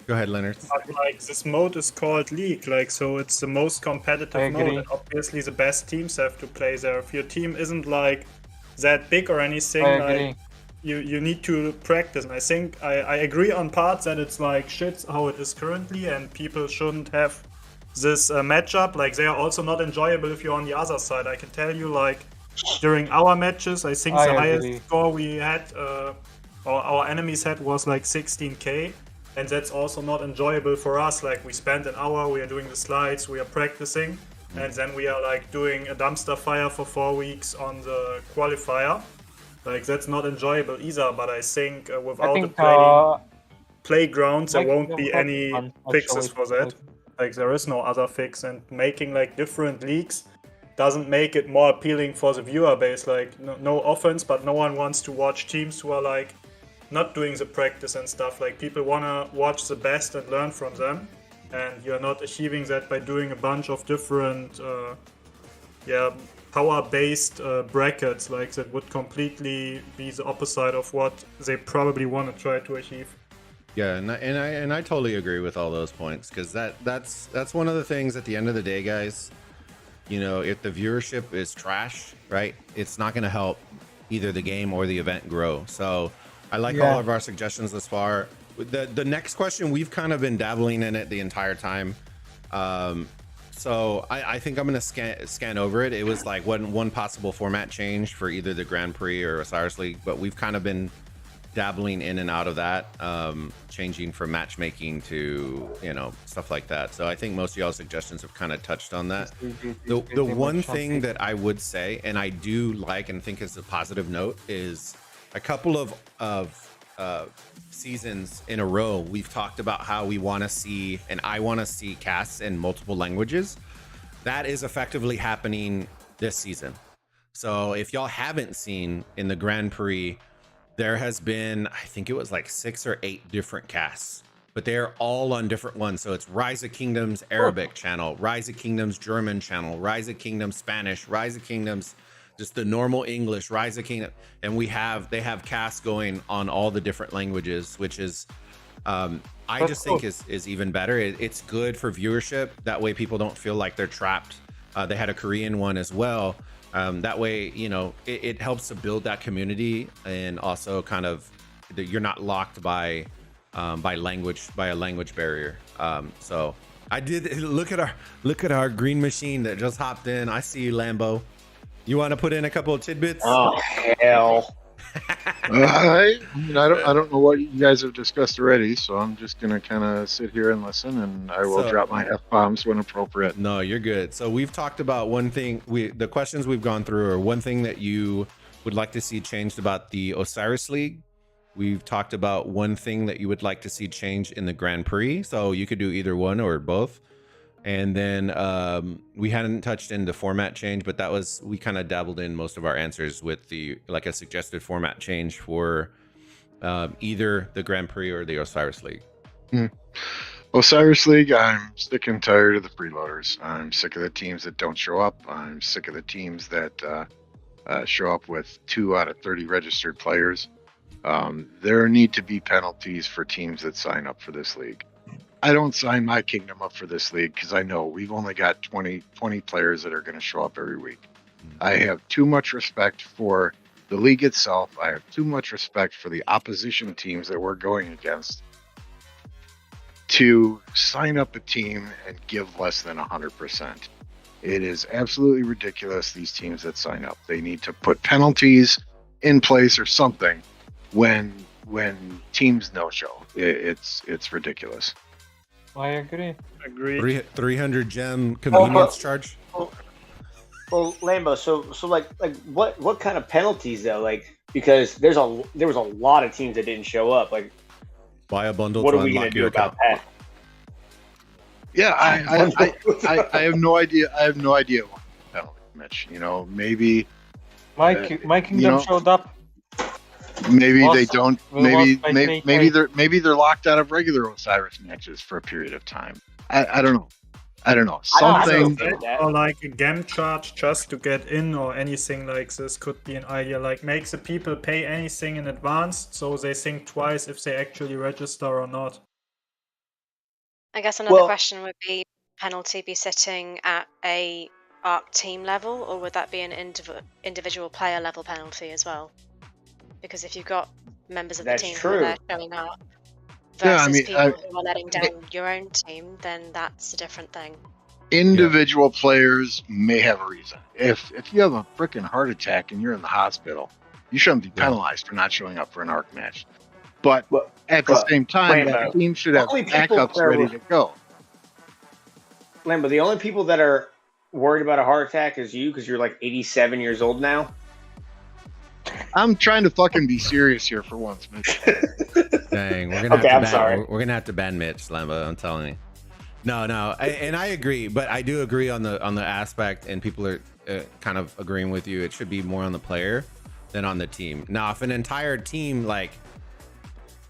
Go ahead, Leonard. But, like, this mode is called League, like, so it's the most competitive mode, and obviously the best teams have to play there. If your team isn't like that big or anything, like, you need to practice. And I think I agree on parts that it's like shit how it is currently, and people shouldn't have this matchup. Like, they are also not enjoyable if you're on the other side. I can tell you, like, during our matches, I think the highest score we had, our enemies had, was like 16k, and that's also not enjoyable for us. Like, we spent an hour, we are doing the slides, we are practicing, and then we are like doing a dumpster fire for 4 weeks on the qualifier. Like, that's not enjoyable either, but I think without the playgrounds, there won't be any fixes for that. Like, there is no other fix, and making like different leagues doesn't make it more appealing for the viewer base. Like, no offense, but no one wants to watch teams who are like not doing the practice and stuff. Like, people want to watch the best and learn from them, and you're not achieving that by doing a bunch of different power-based brackets. Like, that would completely be the opposite of what they probably want to try to achieve. Yeah, and I totally agree with all those points, because that's one of the things at the end of the day, guys. You know, if the viewership is trash, right, it's not going to help either the game or the event grow. So I like all of our suggestions thus far. The next question, we've kind of been dabbling in it the entire time. So I think I'm going to scan over it. It was like one possible format change for either the Grand Prix or Osiris League, but we've kind of been dabbling in and out of that, changing from matchmaking to, you know, stuff like that. So I think most of y'all's suggestions have kind of touched on that. The one thing that I would say, and I do like and think is a positive note, is a couple of seasons in a row, we've talked about how we want to see, and I want to see, casts in multiple languages. That is effectively happening this season. So if y'all haven't seen, in the Grand Prix, there has been, I think it was like 6 or 8 different casts, but they're all on different ones. So it's Rise of Kingdoms Arabic channel, Rise of Kingdoms German channel, Rise of Kingdoms Spanish, Rise of Kingdoms just the normal English, Rise of Kingdom, and they have casts going on all the different languages, which is I just think is even better. It's good for viewership. That way people don't feel like they're trapped. They had a Korean one as well. That way, you know, it helps to build that community, and also kind of you're not locked by a language barrier. So I did look at our green machine that just hopped in. I see you, Lambo. You want to put in a couple of tidbits? Oh hell! I don't know what you guys have discussed already, so I'm just gonna kind of sit here and listen, and I will drop my F-bombs when appropriate. No, you're good. So we've talked about one thing. The questions we've gone through are one thing that you would like to see changed about the Osiris League. We've talked about one thing that you would like to see change in the Grand Prix. So you could do either one or both. And then we hadn't touched into format change, but that was, we kind of dabbled in most of our answers with the, like a suggested format change for either the Grand Prix or the Osiris League. Osiris League, I'm sick and tired of the freeloaders. I'm sick of the teams that don't show up. I'm sick of the teams that show up with 2 out of 30 registered players. There need to be penalties for teams that sign up for this league. I don't sign my kingdom up for this league because I know we've only got 20 players that are going to show up every week. I have too much respect for the league itself. I have too much respect for the opposition teams that we're going against to sign up a team and give less than 100%. It is absolutely ridiculous, these teams that sign up. They need to put penalties in place or something when teams no show. It's ridiculous. I agree. Agreed. 300 gem convenience charge. Well, Lambo. So like what kind of penalties though? Like, because there was a lot of teams that didn't show up. Like, Buy a bundle. what to are we unlock gonna do your about account. that? Yeah, I have no idea. I have no idea what penalty, Mitch. You know, maybe My kingdom showed up. maybe Lost- they don't. we Maybe lost by maybe 3K. maybe they're locked out of regular Osiris matches for a period of time. I don't know. I don't know. I don't Something. know. Or like a gem charge just to get in or anything like this could be an idea. Like make the people pay anything in advance so they think twice if they actually register or not. I guess another Well- question would be, penalty be sitting at a ARC team level, or would that be an individual player level penalty as well? Because if you've got members of the That's team who true. are there showing up Yeah, versus I mean, people who are letting down your own team, then that's a different thing. Individual players may have a reason. If you have a freaking heart attack and you're in the hospital, you shouldn't be penalized for not showing up for an ARC match. But Well, at the same time, Lambo, that team should have only people backups that are- ready to go. Lambo, the only people that are worried about a heart attack is you, because you're like 87 years old now. I'm trying to fucking be serious here for once, Mitch. Dang, we're gonna Okay, have I'm to sorry. we're gonna have to ban Mitch Lambo. I'm telling you. No, and I agree, but I do agree on the aspect, and people are kind of agreeing with you. It should be more on the player than on the team. Now, if an entire team, like,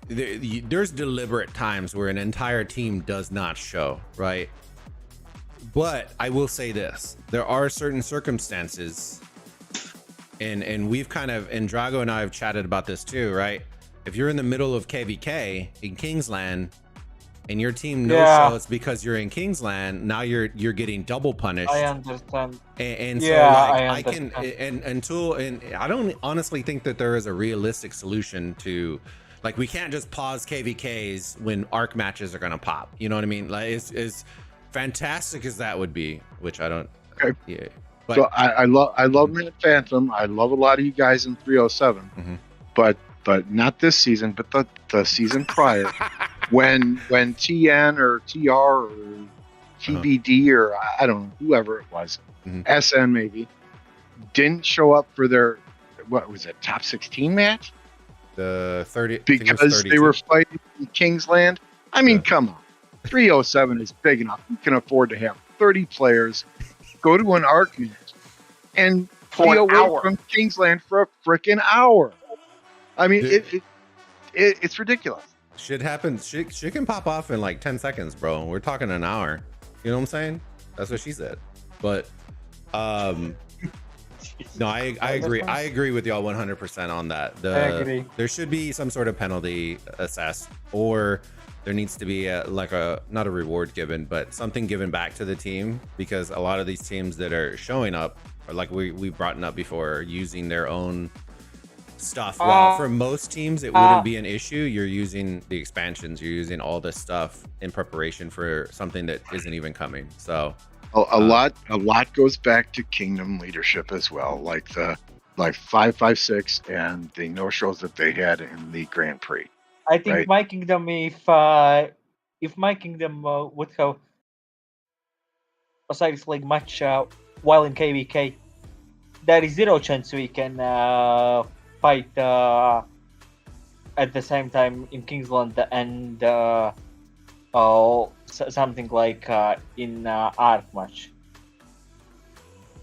there's deliberate times where an entire team does not show, right? But I will say this: there are certain circumstances, and we've kind of, and Drago and I have chatted about this too, right? If you're in the middle of KVK in Kingsland and your team no shows because you're in Kingsland, now you're getting double punished. I understand. And so Yeah, like, I I can, understand. and I don't honestly think that there is a realistic solution to, like, we can't just pause KVKs when ARC matches are gonna pop. You know what I mean? Like, as fantastic as that would be, which I don't. Okay. Yeah. But, So I love Minute Phantom. I love a lot of you guys in 307, Mhm. but not this season, but the season prior, when TN or TR or TBD or I don't know, whoever it was, Mhm. SN maybe, didn't show up for their, what was it, top 16 match the 30 I think it was because they 32. were fighting in Kingsland. I mean, Yeah. come on, 307 is big enough. You can afford to have 30 players go to an ARC match and For be an away hour. from Kingsland for a freaking hour. I mean, Dude. it's ridiculous. Shit happens. Shit can pop off in like 10 seconds, bro. We're talking an hour. You know what I'm saying? That's what she said. But no, I agree. I agree with y'all 100% on that. I agree. There should be some sort of penalty assessed, or there needs to be not a reward given, but something given back to the team, because a lot of these teams that are showing up, or like we've brought up before, are using their own stuff. While for most teams it wouldn't be an issue. You're using the expansions, you're using all this stuff in preparation for something that isn't even coming. So A lot goes back to Kingdom leadership as well, like 556 and the no shows that they had in the Grand Prix. I think Right. my kingdom, if my kingdom would have Osiris League match while in KVK, there is zero chance we can fight at the same time in Kingsland and Oh, something like in Arc match.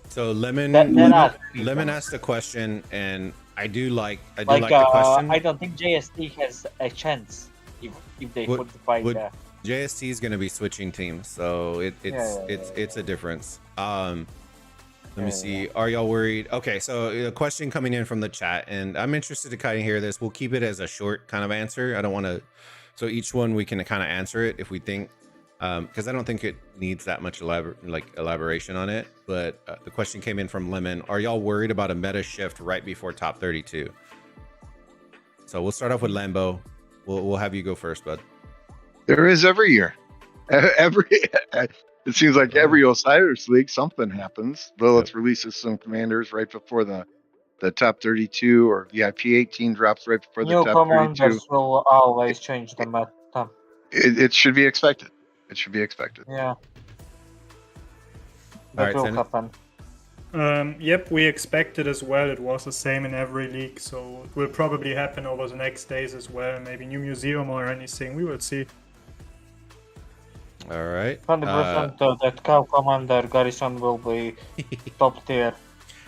So Lemon Lemon asked a question, and I do like the like question. I don't think JST has a chance if they put the fight there. JST is going to be switching teams, so it's a difference. Let me see. Are y'all worried? Okay, so a question coming in from the chat, and I'm interested to kind of hear this. We'll keep it as a short kind of answer. I don't want to. So each one we can kind of answer it if we think, because I don't think it needs that much elaboration on it. But the question came in from Lemon. Are y'all worried about a meta shift right before top 32? So we'll start off with Lambo. We'll have you go first, bud. There is every year. It seems like every Osiris League something happens. Lilith releases some commanders right before the top 32, or VIP 18 drops right before the New top 32. commanders will always change the meta. It should be expected. It should be expected. Yeah. Alright, That will happen. Yep, we expected as well. It was the same in every league, so it will probably happen over the next days as well. Maybe new museum or anything. We will see. All right. 100% that cow commander garrison will be top tier.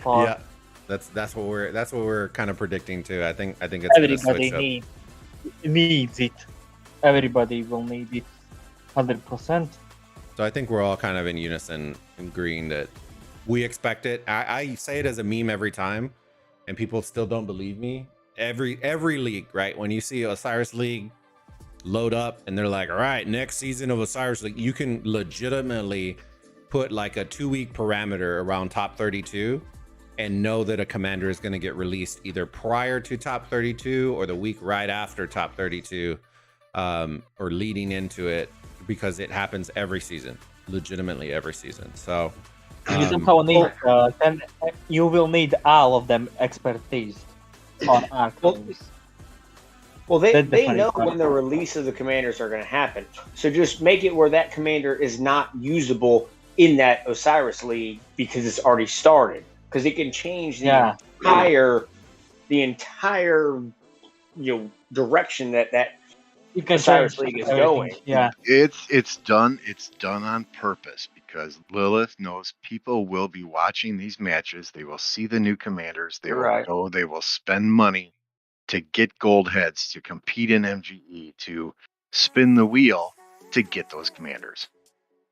Yeah, that's what we're kind of predicting too. I think it's everybody needs it. Everybody will need it. 100%. So I think we're all kind of in unison, agreeing that we expect it. I say it as a meme every time, and people still don't believe me. Every league, right? When you see Osiris League load up and they're like, all right, next season of Osiris League, you can legitimately put like a 2-week parameter around top 32 and know that a commander is going to get released either prior to top 32 or the week right after top 32, or leading into it, because it happens every season, legitimately every season. So you somehow need then you will need all of them expertise on archives. Well, they know when the release of the commanders are going to happen. So just make it where that commander is not usable in that Osiris League because it's already started. Because it can change the entire direction that Osiris League is going. Yeah, it's done on purpose, because Lilith knows people will be watching these matches. They will see the new commanders. They will go. They will spend money to get gold heads, to compete in MGE, to spin the wheel to get those commanders.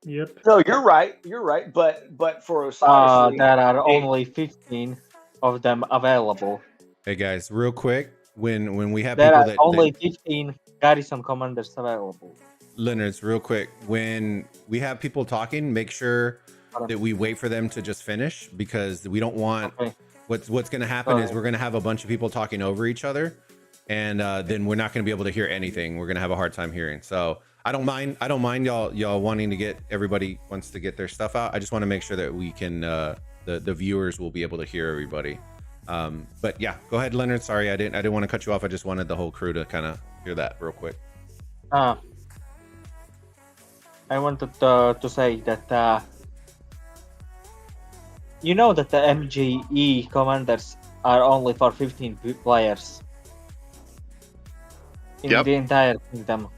Yep. No, you're right. But for Osiris League, there are only 15 of them available. Hey guys, real quick, when we have There people are that only 15 garrison commanders available. Leonard's, real quick, when we have people talking, make sure that we wait for them to just finish, because we don't want what's going to happen is we're going to have a bunch of people talking over each other, and then we're not going to be able to hear anything. We're going to have a hard time hearing. So I don't mind y'all wanting to get, everybody wants to get their stuff out. I just want to make sure that we can the viewers will be able to hear everybody. But yeah, go ahead, Leonard. Sorry, I didn't want to cut you off. I just wanted the whole crew to kind of hear that real quick. I wanted to say that you know that the MGE commanders are only for 15 players in the entire kingdom.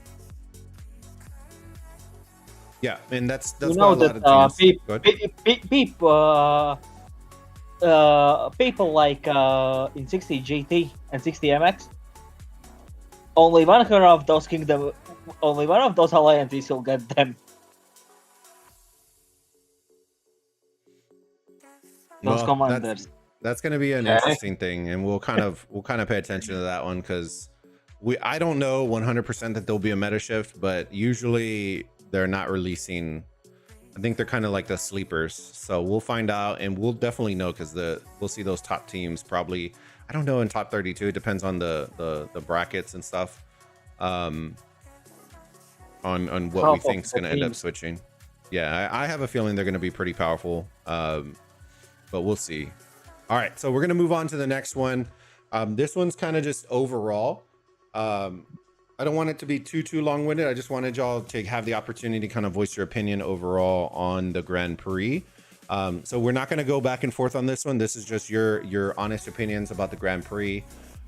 Yeah, and that's you know what a lot of teams. People like in 60 GT and 60 MX, only one of those alliances will get them. Those commanders. That's going to be an interesting thing, and we'll kind of pay attention to that one, because I don't know 100% that there'll be a meta shift, but usually they're not releasing. I think they're kind of like the sleepers, so we'll find out, and we'll definitely know, because we'll see those top teams probably. I don't know in top 32. It depends on the brackets and stuff, on what we think is going to end up switching. Yeah, I have a feeling they're going to be pretty powerful, but we'll see. All right, so we're going to move on to the next one. This one's kind of just overall. I don't want it to be too long-winded. I just wanted y'all to have the opportunity to kind of voice your opinion overall on the Grand Prix. So we're not going to go back and forth on this one. This is just your honest opinions about the Grand Prix.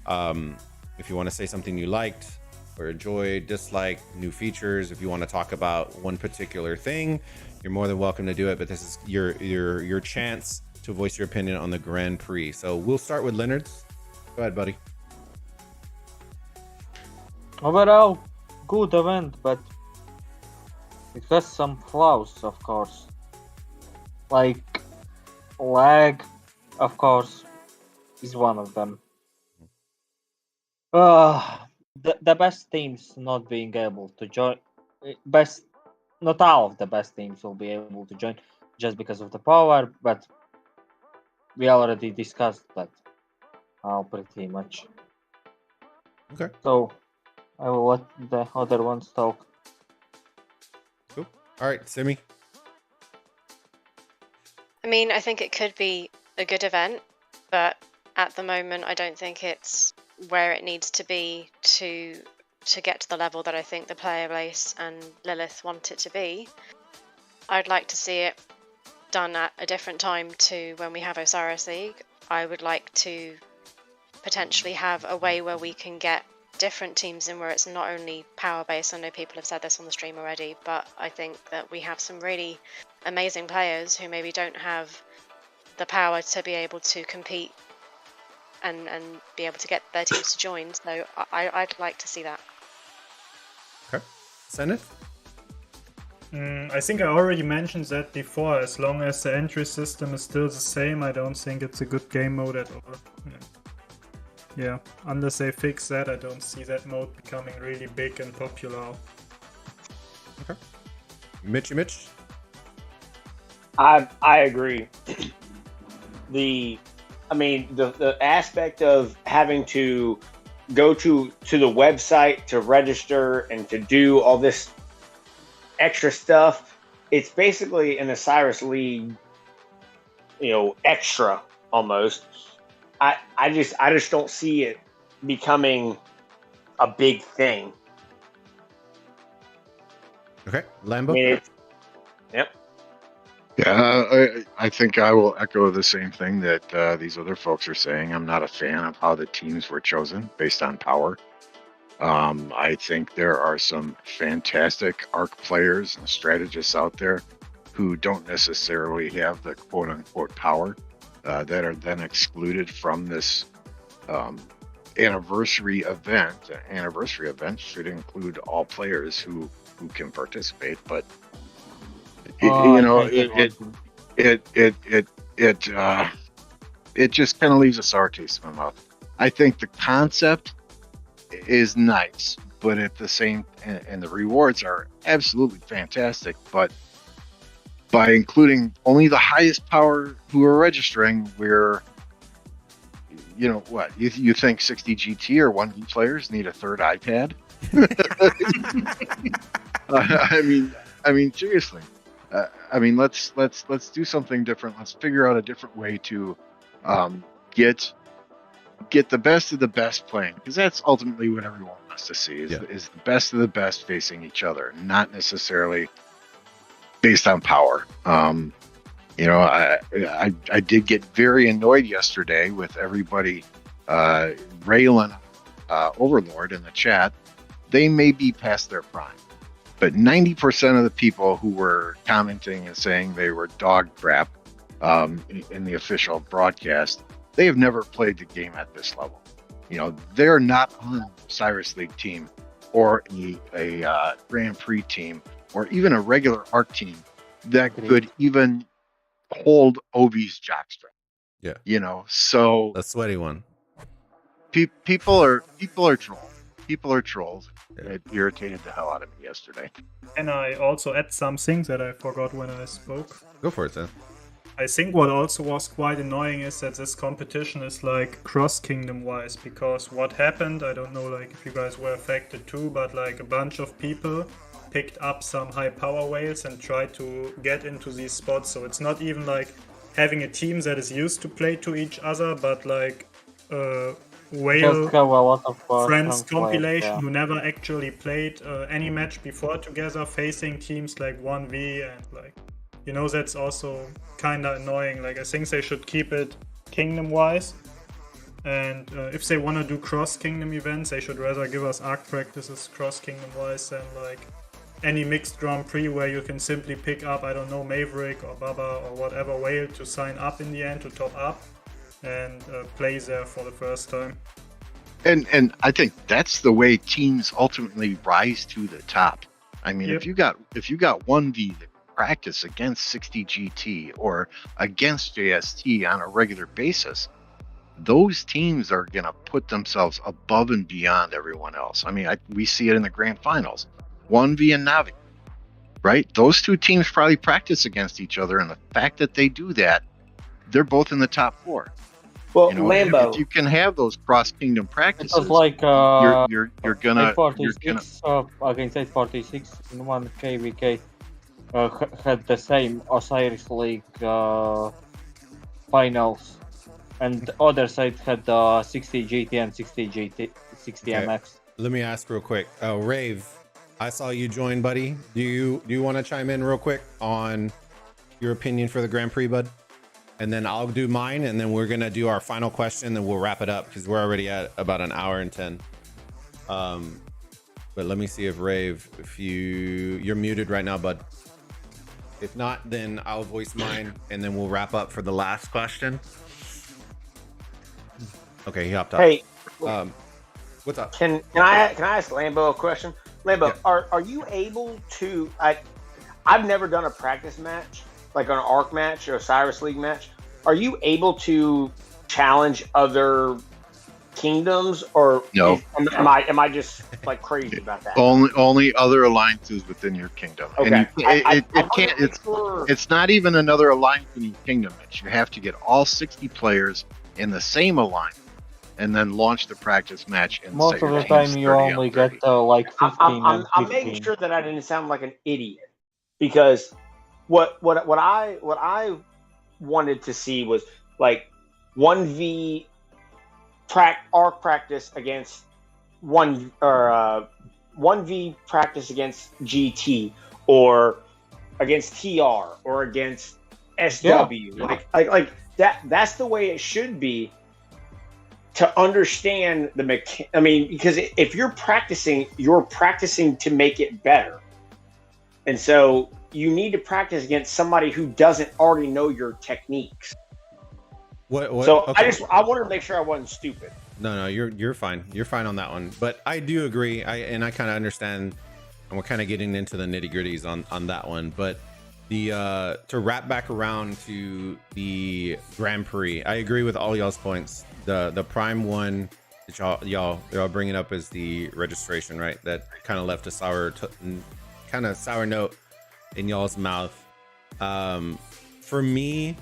If you want to say something you liked, or enjoy, dislike new features. If you want to talk about one particular thing, you're more than welcome to do it. But this is your chance to voice your opinion on the Grand Prix. So we'll start with Leonard's. Go ahead, buddy. Overall, good event, but it has some flaws, of course. Like lag, of course, is one of them. The best teams not being able to join. Not all of the best teams will be able to join just because of the power, but we already discussed that pretty much. Okay. So I will let the other ones talk. Cool. All right, Simi. I mean, I think it could be a good event, but at the moment, I don't think it's where it needs to be to get to the level that I think the player base and Lilith want it to be. I'd like to see it done at a different time to when we have Osiris League. I would like to potentially have a way where we can get different teams in where it's not only power based. I know people have said this on the stream already, but I think that we have some really amazing players who maybe don't have the power to be able to compete and be able to get their teams to join. So I'd like to see that. Okay. Senate? I think I already mentioned that before. As long as the entry system is still the same, I don't think it's a good game mode at all. Yeah, unless they fix that, I don't see that mode becoming really big and popular. Okay. Mitch? I agree. The aspect of having to go to the website to register and to do all this extra stuff, it's basically an Osiris League, extra almost. I just don't see it becoming a big thing. Okay, Lambo? Yep. Yeah, I think I will echo the same thing that these other folks are saying. I'm not a fan of how the teams were chosen based on power. I think there are some fantastic ARC players and strategists out there who don't necessarily have the quote-unquote power that are then excluded from this anniversary event. An anniversary event should include all players who can participate, but it just kind of leaves a sour taste in my mouth. I think the concept is nice, but at the same and the rewards are absolutely fantastic, but by including only the highest power who are registering, we're you think 60 GT or 1V players need a third iPad? I mean seriously. Let's do something different. Let's figure out a different way to get the best of the best playing, because that's ultimately what everyone wants to see is the best of the best facing each other, not necessarily based on power. I did get very annoyed yesterday with everybody railing Overlord in the chat. They may be past their prime, but 90% of the people who were commenting and saying they were dog crap in the official broadcast, they have never played the game at this level. They're not on the Osiris League team or a Grand Prix team or even a regular ARC team that could even hold Obi's jockstrap. Yeah. So the sweaty one. People are trolls. People are trolls. Yeah. It irritated the hell out of me yesterday. And I also add something that I forgot when I spoke. Go for it, then. I think what also was quite annoying is that this competition is like cross-kingdom wise, because what happened, I don't know if you guys were affected too, but a bunch of people picked up some high power whales and tried to get into these spots. So it's not even having a team that is used to play to each other, but whale friends compilation who never actually played any match before together, facing teams like 1v, and that's also kind of annoying. I think they should keep it kingdom wise, And if they want to do cross-kingdom events, they should rather give us arc practices cross-kingdom wise than like any mixed Grand Prix where you can simply pick up, I don't know, Maverick or Baba or whatever whale to sign up in the end to top up and play there for the first time. And I think that's the way teams ultimately rise to the top. I mean, if you got 1v practice against 60 GT or against JST on a regular basis, those teams are going to put themselves above and beyond everyone else. I mean, we see it in the grand finals. 1v and Navi, right? Those two teams probably practice against each other, and the fact that they do that, they're both in the top 4. Well, you know, Lambo, if you can have those cross kingdom practices, It was like you're gonna 846 against 846 in one KVK had the same Osiris League finals, and the other side had 60 GT and 60 GT 60 Okay. MX. Let me ask real quick. Rave, I saw you join, buddy. Do you want to chime in real quick on your opinion for the Grand Prix, bud? And then I'll do mine, and then we're gonna do our final question, and we'll wrap it up because we're already at about an hour and 10. But let me see if Rave, if you're muted right now, bud. If not, then I'll voice mine, and then we'll wrap up for the last question. Okay, he hopped up. hey, What's up? can I ask Lambo a question? Lambo, Yeah. are you able to? I've never done a practice match, like an ARC match or Osiris League match. Are you able to challenge other kingdoms, or No. am I just like crazy about that? only other alliances within your kingdom. Okay. And it I wanna can't. make sure- It's not even another alliance in your kingdom match. You have to get all 60 players in the same alliance and then launch the practice match. And Most say of your the time team's you 30 on only 30. get like 15 I'm and making 15. sure that I didn't sound like an idiot, because what I wanted to see was like 1v arc practice against 1v practice against GT or against TR or against SW. Like that's the way it should be, to understand the I mean, because if you're practicing to make it better. And so you need to practice against somebody who doesn't already know your techniques. What? So Okay. I wanted to make sure I wasn't stupid. No, you're fine. You're fine on that one. But I do agree. I kind of understand, and we're kind of getting into the nitty gritties on that one. But the to wrap back around to the Grand Prix, I agree with all y'all's points. The prime one that y'all bringing up is the registration, right? That kind of left a sour note in y'all's mouth. For me,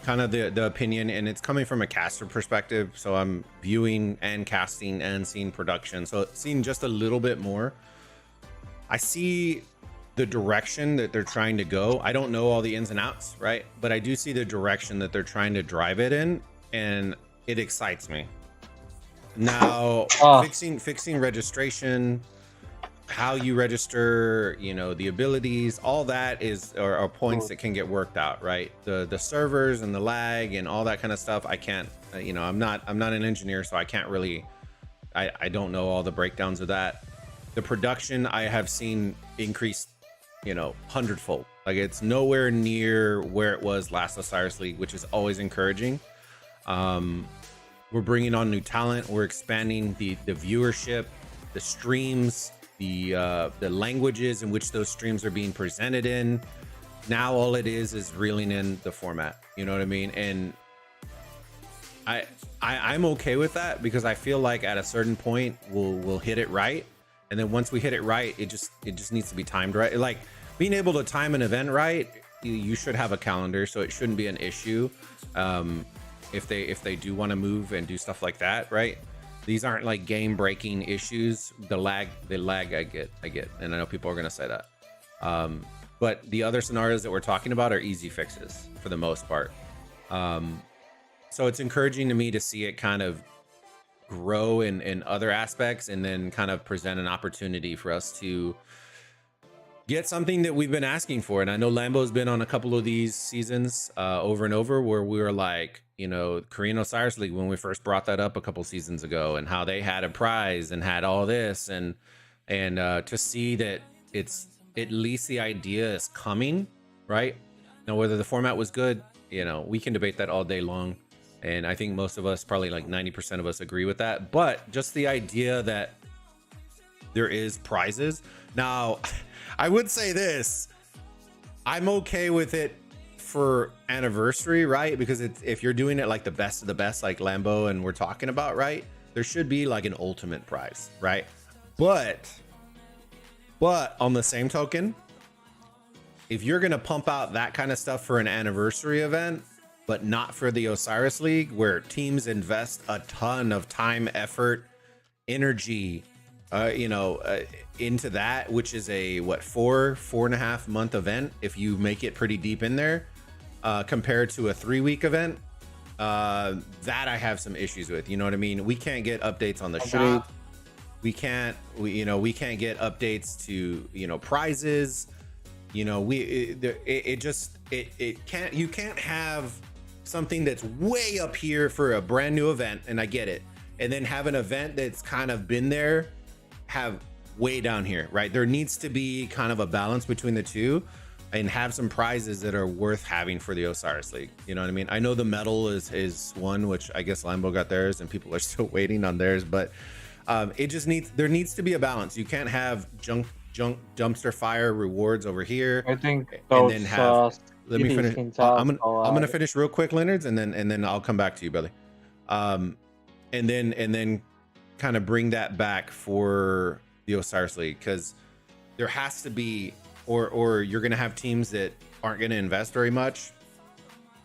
kind of the opinion, and it's coming from a caster perspective, so I'm viewing and casting and seeing production, so seeing just a little bit more. I see the direction that they're trying to go. I don't know all the ins and outs, right? But I do see the direction that they're trying to drive it in, and it excites me. Now, fixing registration, how you register, you know, the abilities, all that are points that can get worked out, right? The servers and the lag and all that kind of stuff. I can't, you know, I'm not an engineer, so I can't really, I don't know all the breakdowns of that. The production I have seen increase, you know, 100-fold. Like, it's nowhere near where it was last Osiris League, which is always encouraging. We're bringing on new talent. We're expanding the viewership, the streams, the languages in which those streams are being presented in. Now all it is reeling in the format. You know what I mean? And I'm okay with that, because I feel like at a certain point we'll hit it right, and then once we hit it right, it just needs to be timed right. Like, being able to time an event right, you should have a calendar, so it shouldn't be an issue. If they do want to move and do stuff like that, right? These aren't like game breaking issues. The lag I get, and I know people are gonna say that. But the other scenarios that we're talking about are easy fixes for the most part. So it's encouraging to me to see it kind of grow in other aspects, and then kind of present an opportunity for us to get something that we've been asking for. And I know Lambo's been on a couple of these seasons over and over where we were like, you know, Korean Osiris League, when we first brought that up a couple seasons ago, and how they had a prize and had all this, and to see that it's at least the idea is coming, right? Now, whether the format was good, you know, we can debate that all day long. And I think most of us, probably like 90% of us, agree with that. But just the idea that there is prizes. Now, I would say this, I'm okay with it for anniversary, right? Because if you're doing it like the best of the best, like Lambo and we're talking about, right, there should be like an ultimate prize, right? But on the same token, if you're gonna pump out that kind of stuff for an anniversary event, but not for the Osiris League, where teams invest a ton of time, effort, energy, into that, which is a 4.5 month event if you make it pretty deep in there, compared to a 3-week event, that I have some issues with. You know what I mean? We can't get updates on the shop. We can't get updates to, you know, prizes. You know, you can't have something that's way up here for a brand new event, and I get it, and then have an event that's kind of been there have way down here, right? There needs to be kind of a balance between the two, and have some prizes that are worth having for the Osiris League. You know what I mean? I know the medal is one, which I guess Lambo got theirs and people are still waiting on theirs, but there needs to be a balance. You can't have junk dumpster fire rewards over here. I think and those, then have let me finish. I'm are gonna finish real quick, Leonards, and then I'll come back to you, brother. And then kind of bring that back for the Osiris League, because there has to be, or you're gonna have teams that aren't gonna invest very much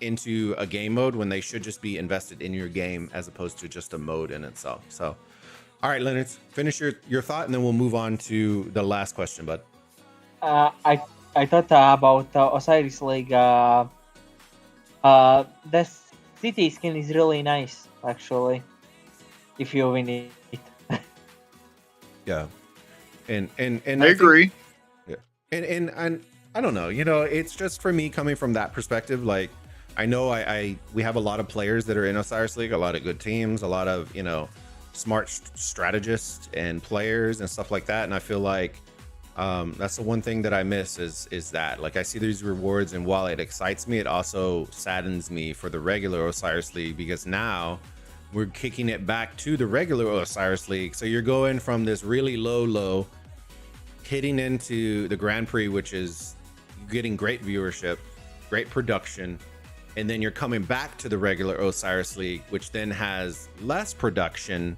into a game mode when they should just be invested in your game as opposed to just a mode in itself. So, all right, Leonard, finish your thought, and then we'll move on to the last question, bud. I thought about Osiris League. The city skin is really nice, actually, if you win it. Yeah, and I agree. Yeah, and I don't know. You know, it's just for me coming from that perspective. Like, I know we have a lot of players that are in Osiris League, a lot of good teams, a lot of, you know, smart strategists and players and stuff like that, and I feel like that's the one thing that I miss is that, like, I see these rewards, and while it excites me, it also saddens me for the regular Osiris League, because now we're kicking it back to the regular Osiris League. So you're going from this really low hitting into the Grand Prix, which is getting great viewership, great production, and then you're coming back to the regular Osiris League, which then has less production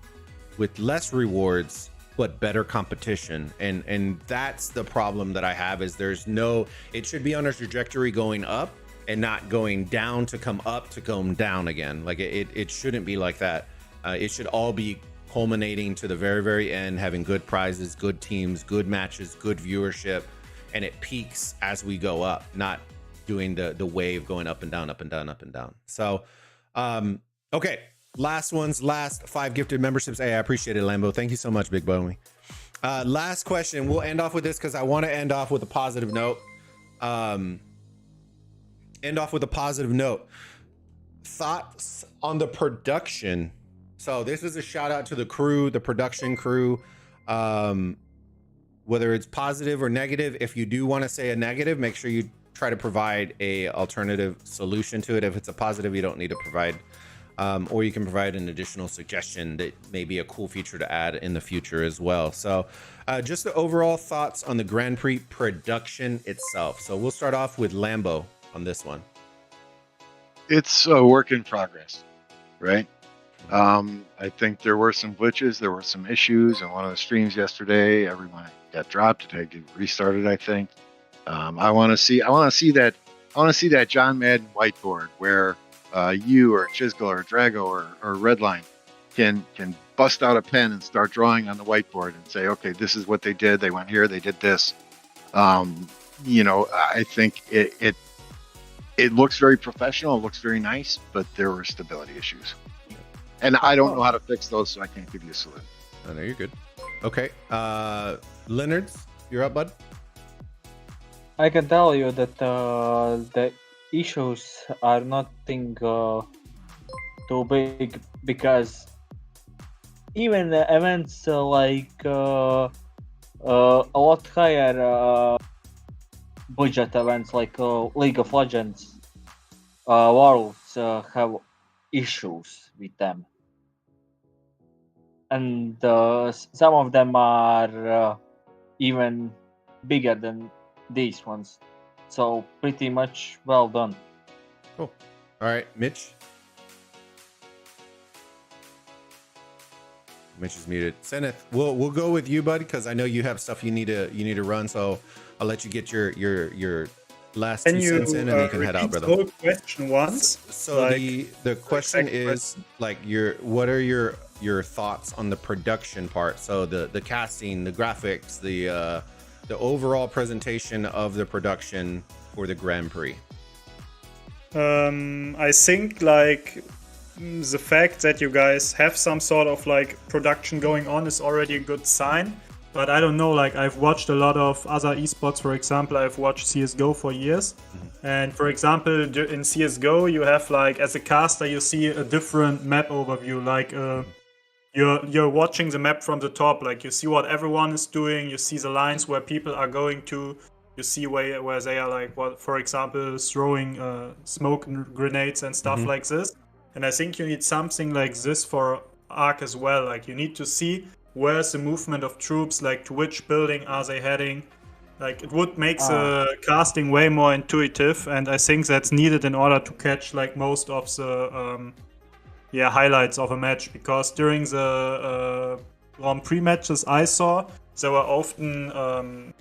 with less rewards but better competition, and that's the problem that I have. Is it should be on a trajectory going up and not going down to come up to come down again. Like, it shouldn't be like that. It should all be culminating to the very, very end, having good prizes, good teams, good matches, good viewership, and it peaks as we go up, not doing the wave going up and down, up and down, up and down. So, okay. Last 5 gifted memberships. Hey, I appreciate it, Lambo. Thank you so much, Big Boney. Last question. We'll end off with this because I want to end off with a positive note. Thoughts on the production. So this is a shout out to the crew, the production crew. Whether it's positive or negative, if you do want to say a negative, make sure you try to provide a alternative solution to it. If it's a positive, you don't need to provide. Or you can provide an additional suggestion that may be a cool feature to add in the future as well. So just the overall thoughts on the Grand Prix production itself. So we'll start off with Lambo on this one. It's a work in progress, right? I think there were some glitches, there were some issues in one of the streams yesterday. Everyone got dropped. It had to get restarted, I think. I want to see that John Madden whiteboard where you or Chisgel or Drago or Redline can bust out a pen and start drawing on the whiteboard and say, okay, this is what they did. They went here, they did this. I think it looks very professional. It looks very nice, but there were stability issues. And I don't know how to fix those, so I can't give you a solution. I know you're good. Okay. Leonard, you're up, bud. I can tell you that the issues are nothing too big because even events like a lot higher budget events like League of Legends Worlds have issues with them, and some of them are even bigger than these ones. So pretty much well done. Cool. All right, Mitch. Mitch is muted. Seneth, we'll go with you, bud, because I know you have stuff you need to run. So I'll let you get your last Can 2 you cents in, and then you can head out, repeat brother. the whole question once? So Like, the question exact is like what are your thoughts on the production part? So the casting, the graphics, the overall presentation of the production for the Grand Prix. I think like the fact that you guys have some sort of like production going on is already a good sign. But I don't know, like I've watched a lot of other esports, for example, I've watched CSGO for years. And for example, in CSGO, you have like, as a caster, you see a different map overview. Like you're watching the map from the top, like you see what everyone is doing, you see the lines where people are going to, you see where they are like, what, for example, throwing smoke grenades and stuff like this. And I think you need something like this for ARC as well. Like you need to see where's the movement of troops, like to which building are they heading. Like it would make the casting way more intuitive, and I think that's needed in order to catch like most of the highlights of a match. Because during the Grand Prix matches I saw, there were often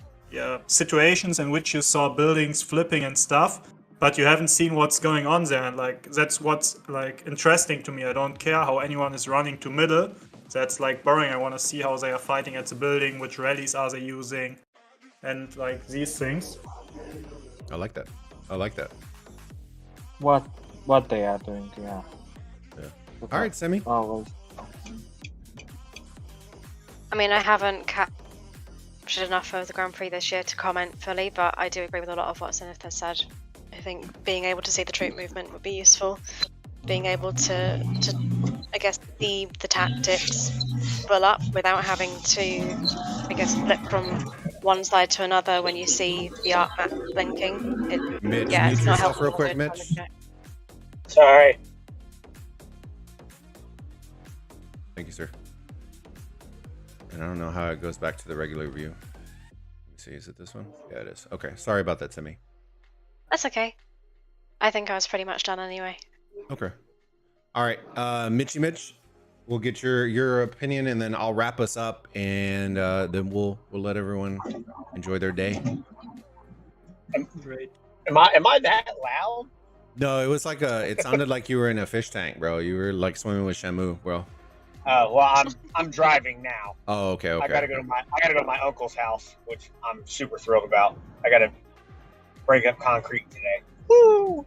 situations in which you saw buildings flipping and stuff, but you haven't seen what's going on there. And like that's what's like interesting to me. I don't care how anyone is running to middle. That's like boring. I want to see how they are fighting at the building, which rallies are they using, and like these things. I like that. I like that. What they are doing, yeah. All right, Semi. Always. I mean, I haven't captured enough of the Grand Prix this year to comment fully, but I do agree with a lot of what Zenith has said. I think being able to see the troop movement would be useful. Being able to I guess, see the tactics full up without having to, I guess, flip from one side to another when you see the art map blinking. Mitch, Yeah, mute it's not yourself helpful. real quick, to Mitch. kind of check. Sorry. Thank you, sir. And I don't know how it goes back to the regular view. Let me see, is it this one? Yeah, it is. Okay, sorry about that, Semi. That's okay. I think I was pretty much done anyway. Okay. All right, Mitch, we'll get your opinion, and then I'll wrap us up, and then we'll let everyone enjoy their day. Great. Am I that loud? No, it was like it sounded like you were in a fish tank, bro. You were like swimming with Shamu, bro. Well, I'm driving now. Oh, okay. I gotta go to my uncle's house, which I'm super thrilled about. I gotta break up concrete today. Woo!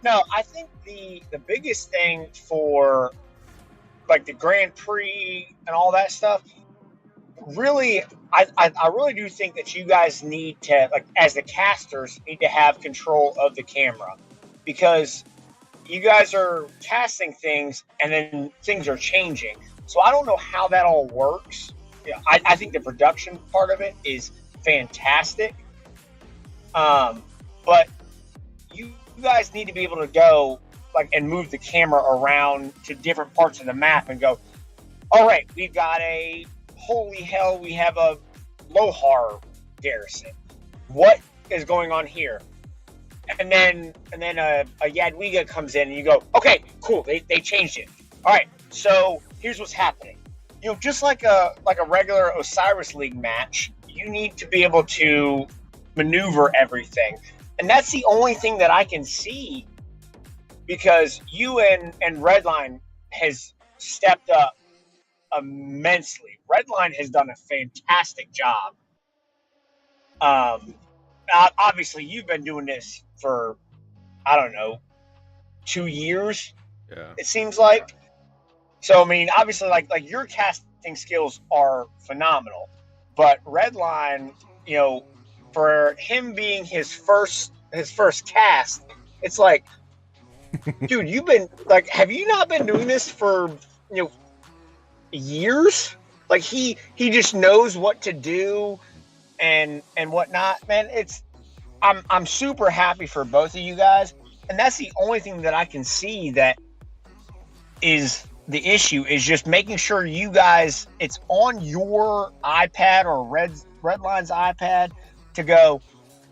No, I think the biggest thing for like the Grand Prix and all that stuff, really, I really do think that you guys need to, like, as the casters, need to have control of the camera, because you guys are casting things and then things are changing. So I don't know how that all works. I think the production part of it is fantastic. But you guys need to be able to go like and move the camera around to different parts of the map and go, all right, we've got a, holy hell, we have a Lohar garrison. What is going on here? And then a Yadwiga comes in and you go, okay, cool, they changed it. All right, so here's what's happening. You know, just like a regular Osiris League match, you need to be able to maneuver everything. And that's the only thing that I can see, because you and Redline has stepped up immensely. Redline has done a fantastic job. Obviously, you've been doing this for, I don't know, 2 years. Yeah. It seems like. So I mean, obviously, like your casting skills are phenomenal, but Redline, you know, for him being his first cast, it's like, dude, you've been like, have you not been doing this for years? Like he just knows what to do and whatnot, man. I'm super happy for both of you guys, and that's the only thing that I can see that is the issue, is just making sure you guys, it's on your iPad or Redline's iPad to go,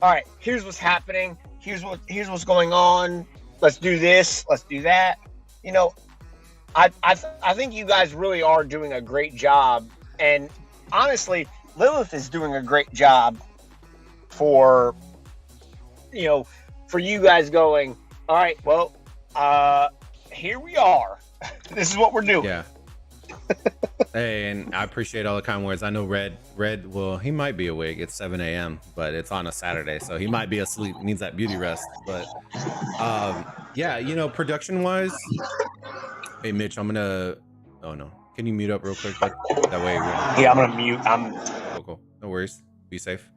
all right, here's what's happening, here's what's going on, let's do this, let's do that. I think you guys really are doing a great job, and honestly, Lilith is doing a great job for you guys going, all right, well, here we are. This is what we're doing. Yeah. Hey, and I appreciate all the kind words. I know Red, well, he might be awake. It's 7 a.m., but it's on a Saturday, so he might be asleep. He needs that beauty rest. But yeah, production-wise, hey, Mitch, I'm gonna. Oh no, can you mute up real quick? That way. Yeah, I'm gonna mute. Cool. No worries. Be safe.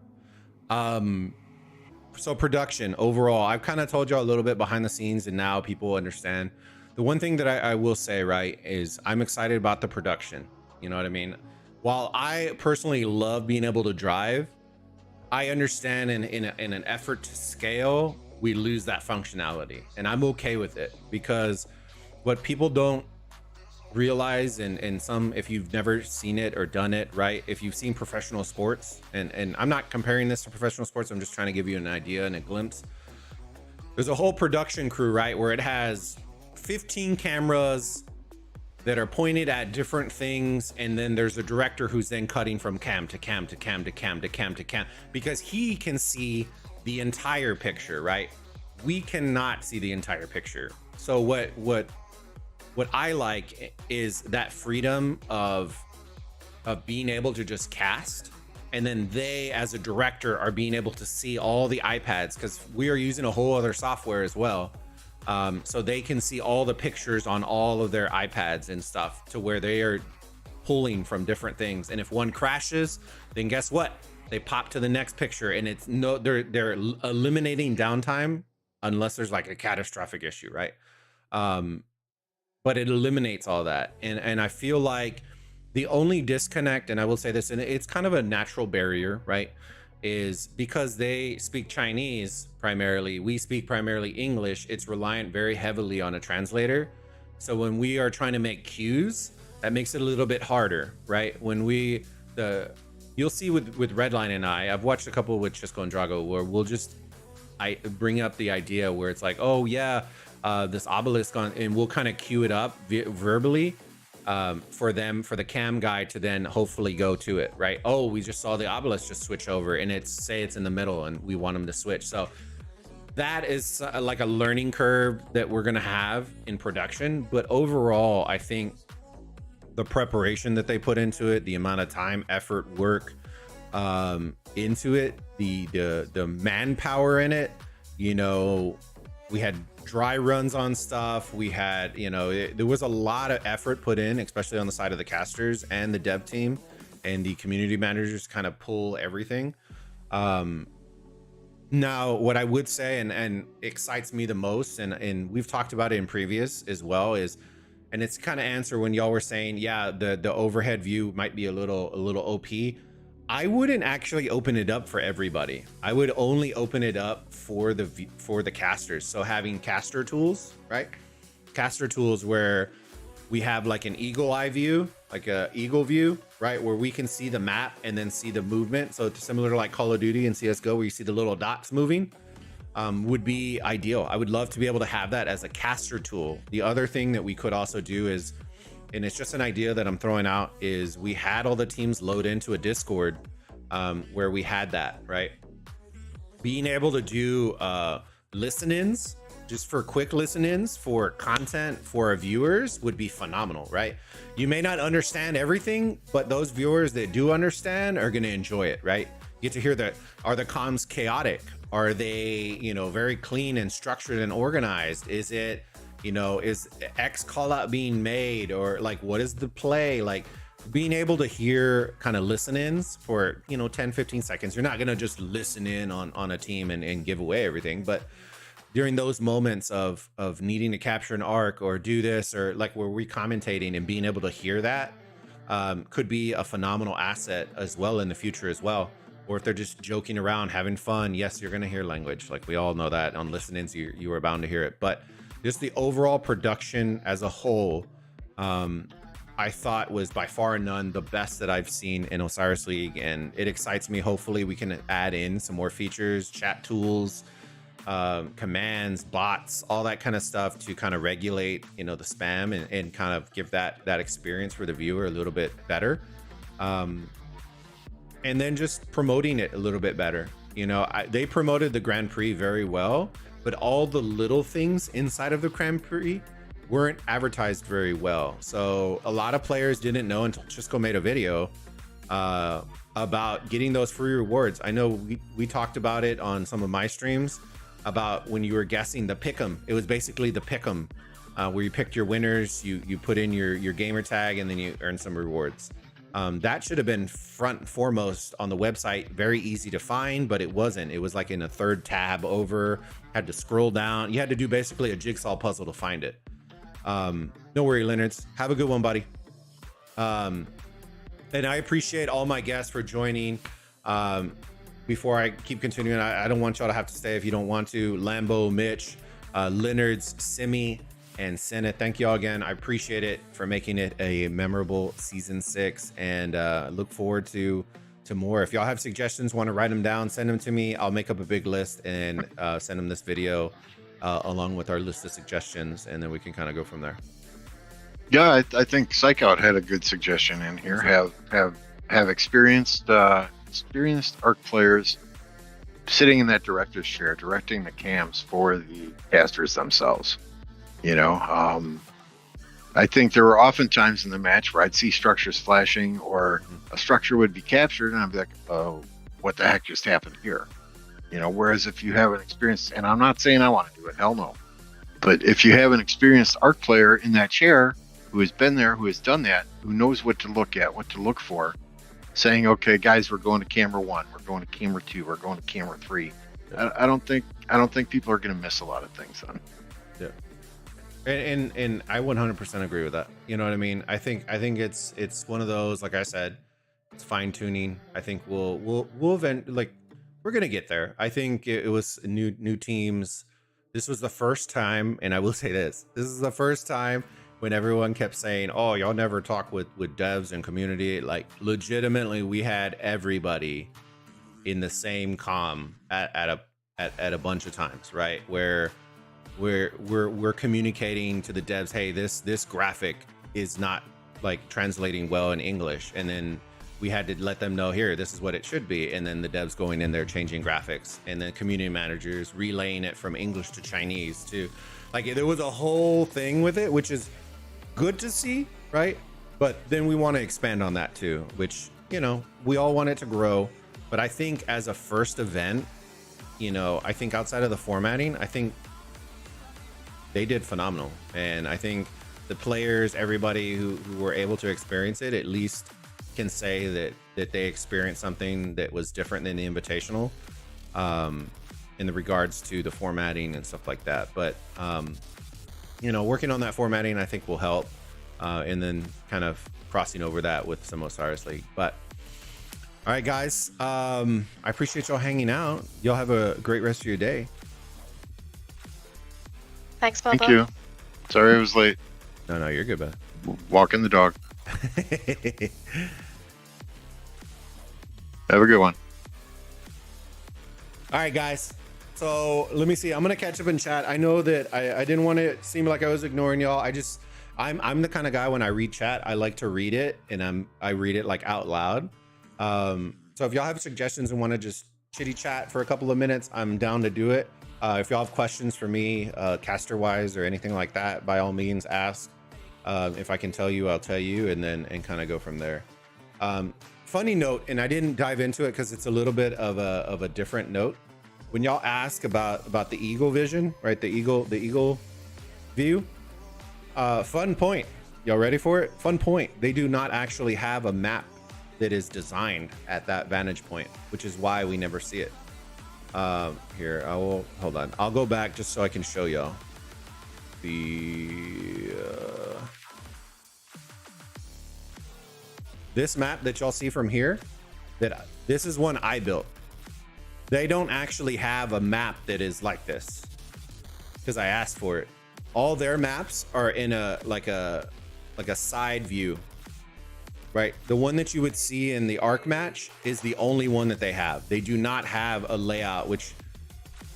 So production overall, I've kind of told y'all a little bit behind the scenes, and now people understand. The one thing that I will say, right, is I'm excited about the production. You know what I mean? While I personally love being able to drive, I understand in an effort to scale, we lose that functionality, and I'm okay with it, because what people don't realize, and some, if you've never seen it or done it, right, if you've seen professional sports, and I'm not comparing this to professional sports, I'm just trying to give you an idea and a glimpse. There's a whole production crew, right, where it has 15 cameras that are pointed at different things, and then there's a director who's then cutting from cam to cam to cam to cam to cam to cam, because he can see the entire picture, right? We cannot see the entire picture. So what I like is that freedom of being able to just cast, and then they, as a director, are being able to see all the iPads, because we are using a whole other software as well. So they can see all the pictures on all of their iPads and stuff, to where they are pulling from different things. And if one crashes, then guess what? They pop to the next picture, and they're eliminating downtime unless there's like a catastrophic issue, right? But it eliminates all that. And I feel like the only disconnect, and I will say this, and it's kind of a natural barrier, right, is because they speak Chinese primarily, we speak primarily English, it's reliant very heavily on a translator. So when we are trying to make cues, that makes it a little bit harder, right? When you'll see with Redline and I've watched a couple with Chisco and Drago, where I bring up the idea where it's like, oh yeah, this obelisk on, and we'll kind of cue it up verbally for the cam guy to then hopefully go to it, right? Oh, we just saw the obelisk just switch over, and it's in the middle, and we want them to switch. So that is like a learning curve that we're gonna have in production. But overall, I think the preparation that they put into it, the amount of time, effort, work into it, the manpower in it, we had dry runs on stuff, we had, there was a lot of effort put in, especially on the side of the casters and the dev team and the community managers, kind of pull everything. Now what I would say, and excites me the most, and we've talked about it in previous as well, is, and it's kind of answer when y'all were saying, yeah, the overhead view might be a little OP. I wouldn't actually open it up for everybody. I would only open it up for the casters. So having caster tools, right? Caster tools where we have like an eagle eye view, like a eagle view, right? Where we can see the map and then see the movement. So it's similar to like Call of Duty and CSGO, where you see the little dots moving, would be ideal. I would love to be able to have that as a caster tool. The other thing that we could also do is, and it's just an idea that I'm throwing out, is we had all the teams load into a Discord where we had that, right? Being able to do listen-ins, just for quick listen-ins for content for our viewers, would be phenomenal, right? You may not understand everything, but those viewers that do understand are going to enjoy it, right? You get to hear are the comms chaotic? Are they, very clean and structured and organized? Is it, is X call out being made, or like, what is the play? Like, being able to hear kind of listen-ins for 10-15 seconds. You're not going to just listen in on a team and give away everything, but during those moments of needing to capture an arc or do this, or like where we're commentating and being able to hear that could be a phenomenal asset as well in the future as well. Or if they're just joking around, having fun, yes, you're going to hear language. Like we all know that on listen-ins, you are bound to hear it. But just the overall production as a whole, I thought was by far and none the best that I've seen in Osiris League. And it excites me. Hopefully we can add in some more features, chat tools, commands, bots, all that kind of stuff to kind of regulate, the spam and kind of give that experience for the viewer a little bit better. And then just promoting it a little bit better. They promoted the Grand Prix very well, but all the little things inside of the Grand Prix weren't advertised very well. So a lot of players didn't know until Chisco made a video about getting those free rewards. I know we talked about it on some of my streams about when you were guessing the pick'em. It was basically the pick'em where you picked your winners, you put in your gamer tag, and then you earn some rewards. That should have been front and foremost on the website, very easy to find, but it wasn't. It was like in a third tab over, had to scroll down. You had to do basically a jigsaw puzzle to find it. No worry, Leonards. Have a good one, buddy. And I appreciate all my guests for joining. Before I keep continuing, I don't want y'all to have to stay if you don't want to. Lambo, Mitch, Leonards, Simi, and Senna, thank you all again. I appreciate it for making it a memorable season 6, and look forward to more. If y'all have suggestions, want to write them down, send them to me. I'll make up a big list and send them this video along with our list of suggestions, and then we can kind of go from there. Yeah, I think Psych Out had a good suggestion in here. Have experienced ARC players sitting in that director's chair, directing the cams for the casters themselves. I think there were often times in the match where I'd see structures flashing, or a structure would be captured, and I'd be like, "Oh, what the heck just happened here?" Whereas if you have an experienced, and I'm not saying I want to do it, hell no, but if you have an experienced ARC player in that chair who has been there, who has done that, who knows what to look at, what to look for, saying, "Okay, guys, we're going to camera 1, we're going to camera 2, we're going to camera 3." I don't think people are going to miss a lot of things then. Yeah. And I 100% agree with that. You know what I mean? I think it's one of those, like I said, it's fine tuning. I think we'll we're gonna get there. I think it was new teams. This was the first time, and I will say this is the first time when everyone kept saying, "Oh, y'all never talk with devs and community." Like legitimately, we had everybody in the same comm at a bunch of times, right? Where we're communicating to the devs, hey, this graphic is not like translating well in English, and then we had to let them know, here, this is what it should be, and then the devs going in there changing graphics, and then community managers relaying it from English to Chinese to, like, there was a whole thing with it, which is good to see, right? But then we want to expand on that too, which, we all want it to grow. But I think as a first event, I think outside of the formatting, I think they did phenomenal. And I think the players, everybody who were able to experience it, at least can say that they experienced something that was different than the Invitational in the regards to the formatting and stuff like that. But, working on that formatting, I think will help. And then kind of crossing over that with some Osiris League. But all right, guys, I appreciate y'all hanging out. Y'all have a great rest of your day. Thanks, Bulba. Thank you. Sorry I was late. No, you're good, bud. Walking the dog. Have a good one. All right, guys. So let me see. I'm gonna catch up in chat. I know that I didn't want to seem like I was ignoring y'all. I'm the kind of guy, when I read chat, I like to read it, and I read it like out loud. So if y'all have suggestions and want to just chitty chat for a couple of minutes, I'm down to do it. If y'all have questions for me, caster wise or anything like that, by all means ask. If I can tell you, I'll tell you, and kind of go from there. Funny note, and I didn't dive into it because it's a little bit of a different note. When y'all ask about the eagle vision, right? The eagle view. Fun point. Y'all ready for it? Fun point. They do not actually have a map that is designed at that vantage point, which is why we never see it. Here, hold on. I'll go back just so I can show y'all. This map that y'all see from here, this is one I built. They don't actually have a map that is like this because I asked for it. All their maps are in like a side view, right? The one that you would see in the arc match is the only one that they have. They do not have a layout, which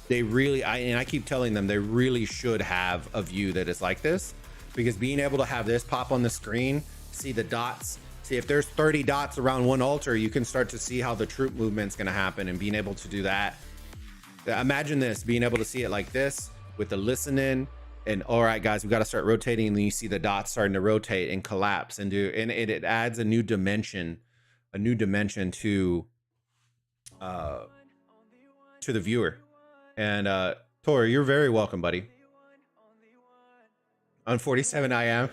they really, and I keep telling them they really should have a view that is like this, because being able to have this pop on the screen, see the dots, see if there's 30 dots around one altar, you can start to see how the troop movement's going to happen, and being able to do that. Imagine this, being able to see it like this with the listening, and all right, guys, we got to start rotating, and then you see the dots starting to rotate and collapse and it adds a new dimension to the viewer. And Tor, you're very welcome, buddy. On 47 I am.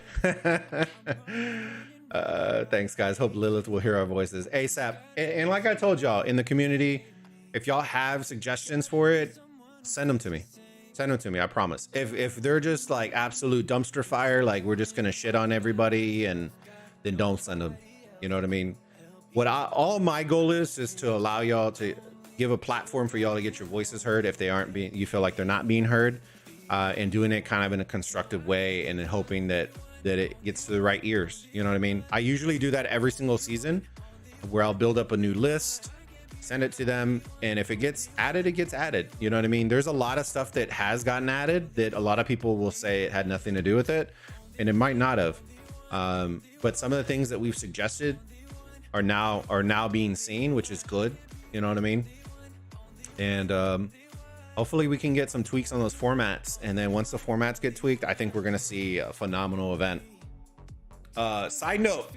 Thanks, guys. Hope Lilith will hear our voices ASAP. And like I told y'all in the community, if y'all have suggestions for it, send them to me. Send them to me, I promise. If they're just like absolute dumpster fire, like we're just gonna shit on everybody, and then don't send them. You know what I mean? All my goal is to allow y'all to give a platform for y'all to get your voices heard if they aren't being, you feel like they're not being heard, and doing it kind of in a constructive way, and then hoping that it gets to the right ears. You know what I mean? I usually do that every single season, where I'll build up a new list, send it to them, and if it gets added, it gets added. You know what I mean? There's a lot of stuff that has gotten added that a lot of people will say it had nothing to do with it, and it might not have. But some of the things that we've suggested are now being seen, which is good. You know what I mean? And hopefully we can get some tweaks on those formats, and then once the formats get tweaked, I think we're gonna see a phenomenal event. Side note,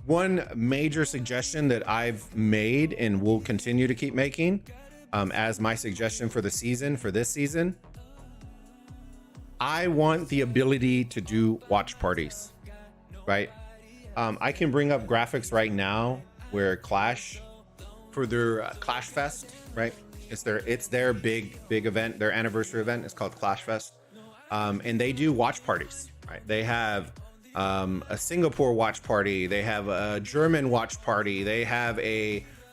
one major suggestion that I've made and will continue to keep making, as my suggestion for this season, I want the ability to do watch parties, right? I can bring up graphics right now where Clash, for their Clash Fest, right? It's their big event, their anniversary event. It's called Clash Fest, and they do watch parties, right? They have a Singapore watch party, they have a German watch party, they have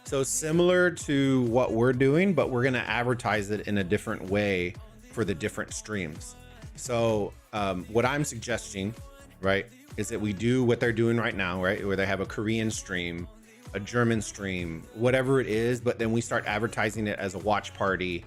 so similar to what we're doing, but we're gonna advertise it in a different way for the different streams. So what I'm suggesting, right, is that we do what they're doing right now, right, where they have a Korean stream, a German stream, whatever it is, but then we start advertising it as a watch party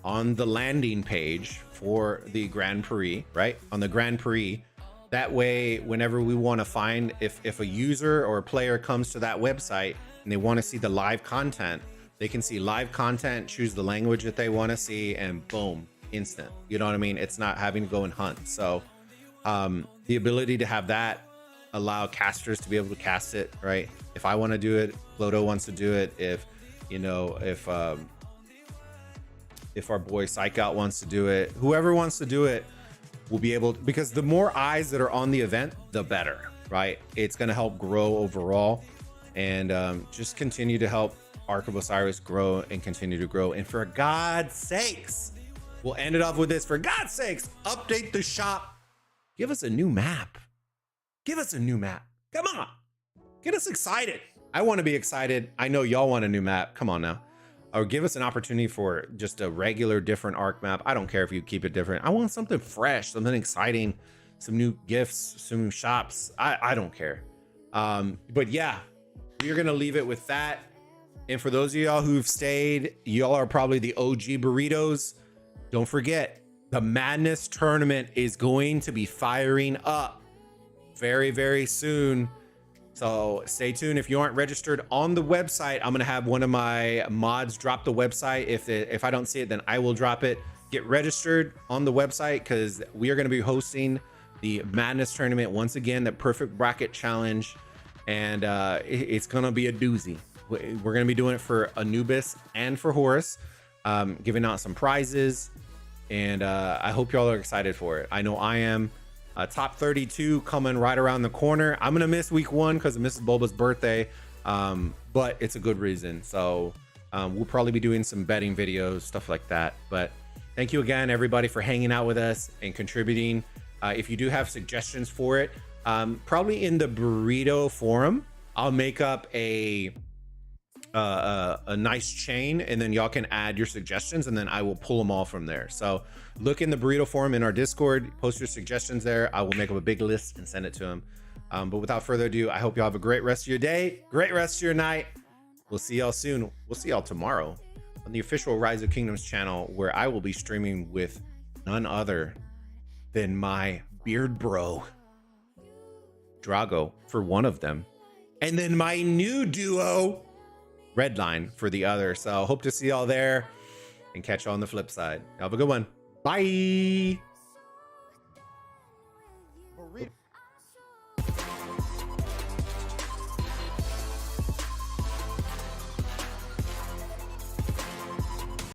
on the landing page for the Grand Prix, right, on the Grand Prix. That way, whenever we want to find, if a user or a player comes to that website and they want to see the live content, they can see live content, choose the language that they want to see, and boom, instant. You know what I mean? It's not having to go and hunt. So the ability to have that allow casters to be able to cast it, right? If I want to do it, Lodo wants to do it. If our boy Psych Out wants to do it, whoever wants to do it will be able to, because the more eyes that are on the event, the better, right? It's going to help grow overall, and just continue to help Ark of Osiris grow and continue to grow. And for God's sakes, we'll end it off with this. For God's sakes, update the shop. Give us a new map. Give us a new map. Come on. Get us excited. I want to be excited. I know y'all want a new map. Come on now. Or give us an opportunity for just a regular different Ark map. I don't care if you keep it different. I want something fresh, something exciting, some new gifts, some new shops. I don't care. But yeah, we're going to leave it with that. And for those of y'all who've stayed, y'all are probably the OG burritos. Don't forget, the Madness tournament is going to be firing up very, very soon. So stay tuned. If you aren't registered on the website, I'm going to have one of my mods drop the website. If I don't see it, then I will drop it. Get registered on the website, because we are going to be hosting the Madness tournament once again, the Perfect Bracket Challenge. And it's going to be a doozy. We're going to be doing it for Anubis and for Horus, giving out some prizes. And I hope y'all are excited for it. I know I am. Top 32 coming right around the corner. I'm gonna miss week 1 because of Mrs. Bulba's birthday, but it's a good reason. So we'll probably be doing some betting videos, stuff like that. But thank you again, everybody, for hanging out with us and contributing. If you do have suggestions for it, probably in the Burrito forum, I'll make up a nice chain, and then y'all can add your suggestions, and then I will pull them all from there. So look in the Burrito forum in our Discord, post your suggestions there. I will make up a big list and send it to them. But without further ado, I hope y'all have a great rest of your day, great rest of your night. We'll see y'all soon. We'll see y'all tomorrow on the official Rise of Kingdoms channel, where I will be streaming with none other than my beard bro, Drago, for one of them, and then my new duo, Redline, for the other. So hope to see y'all there and catch you on the flip side. Have a good one. Bye.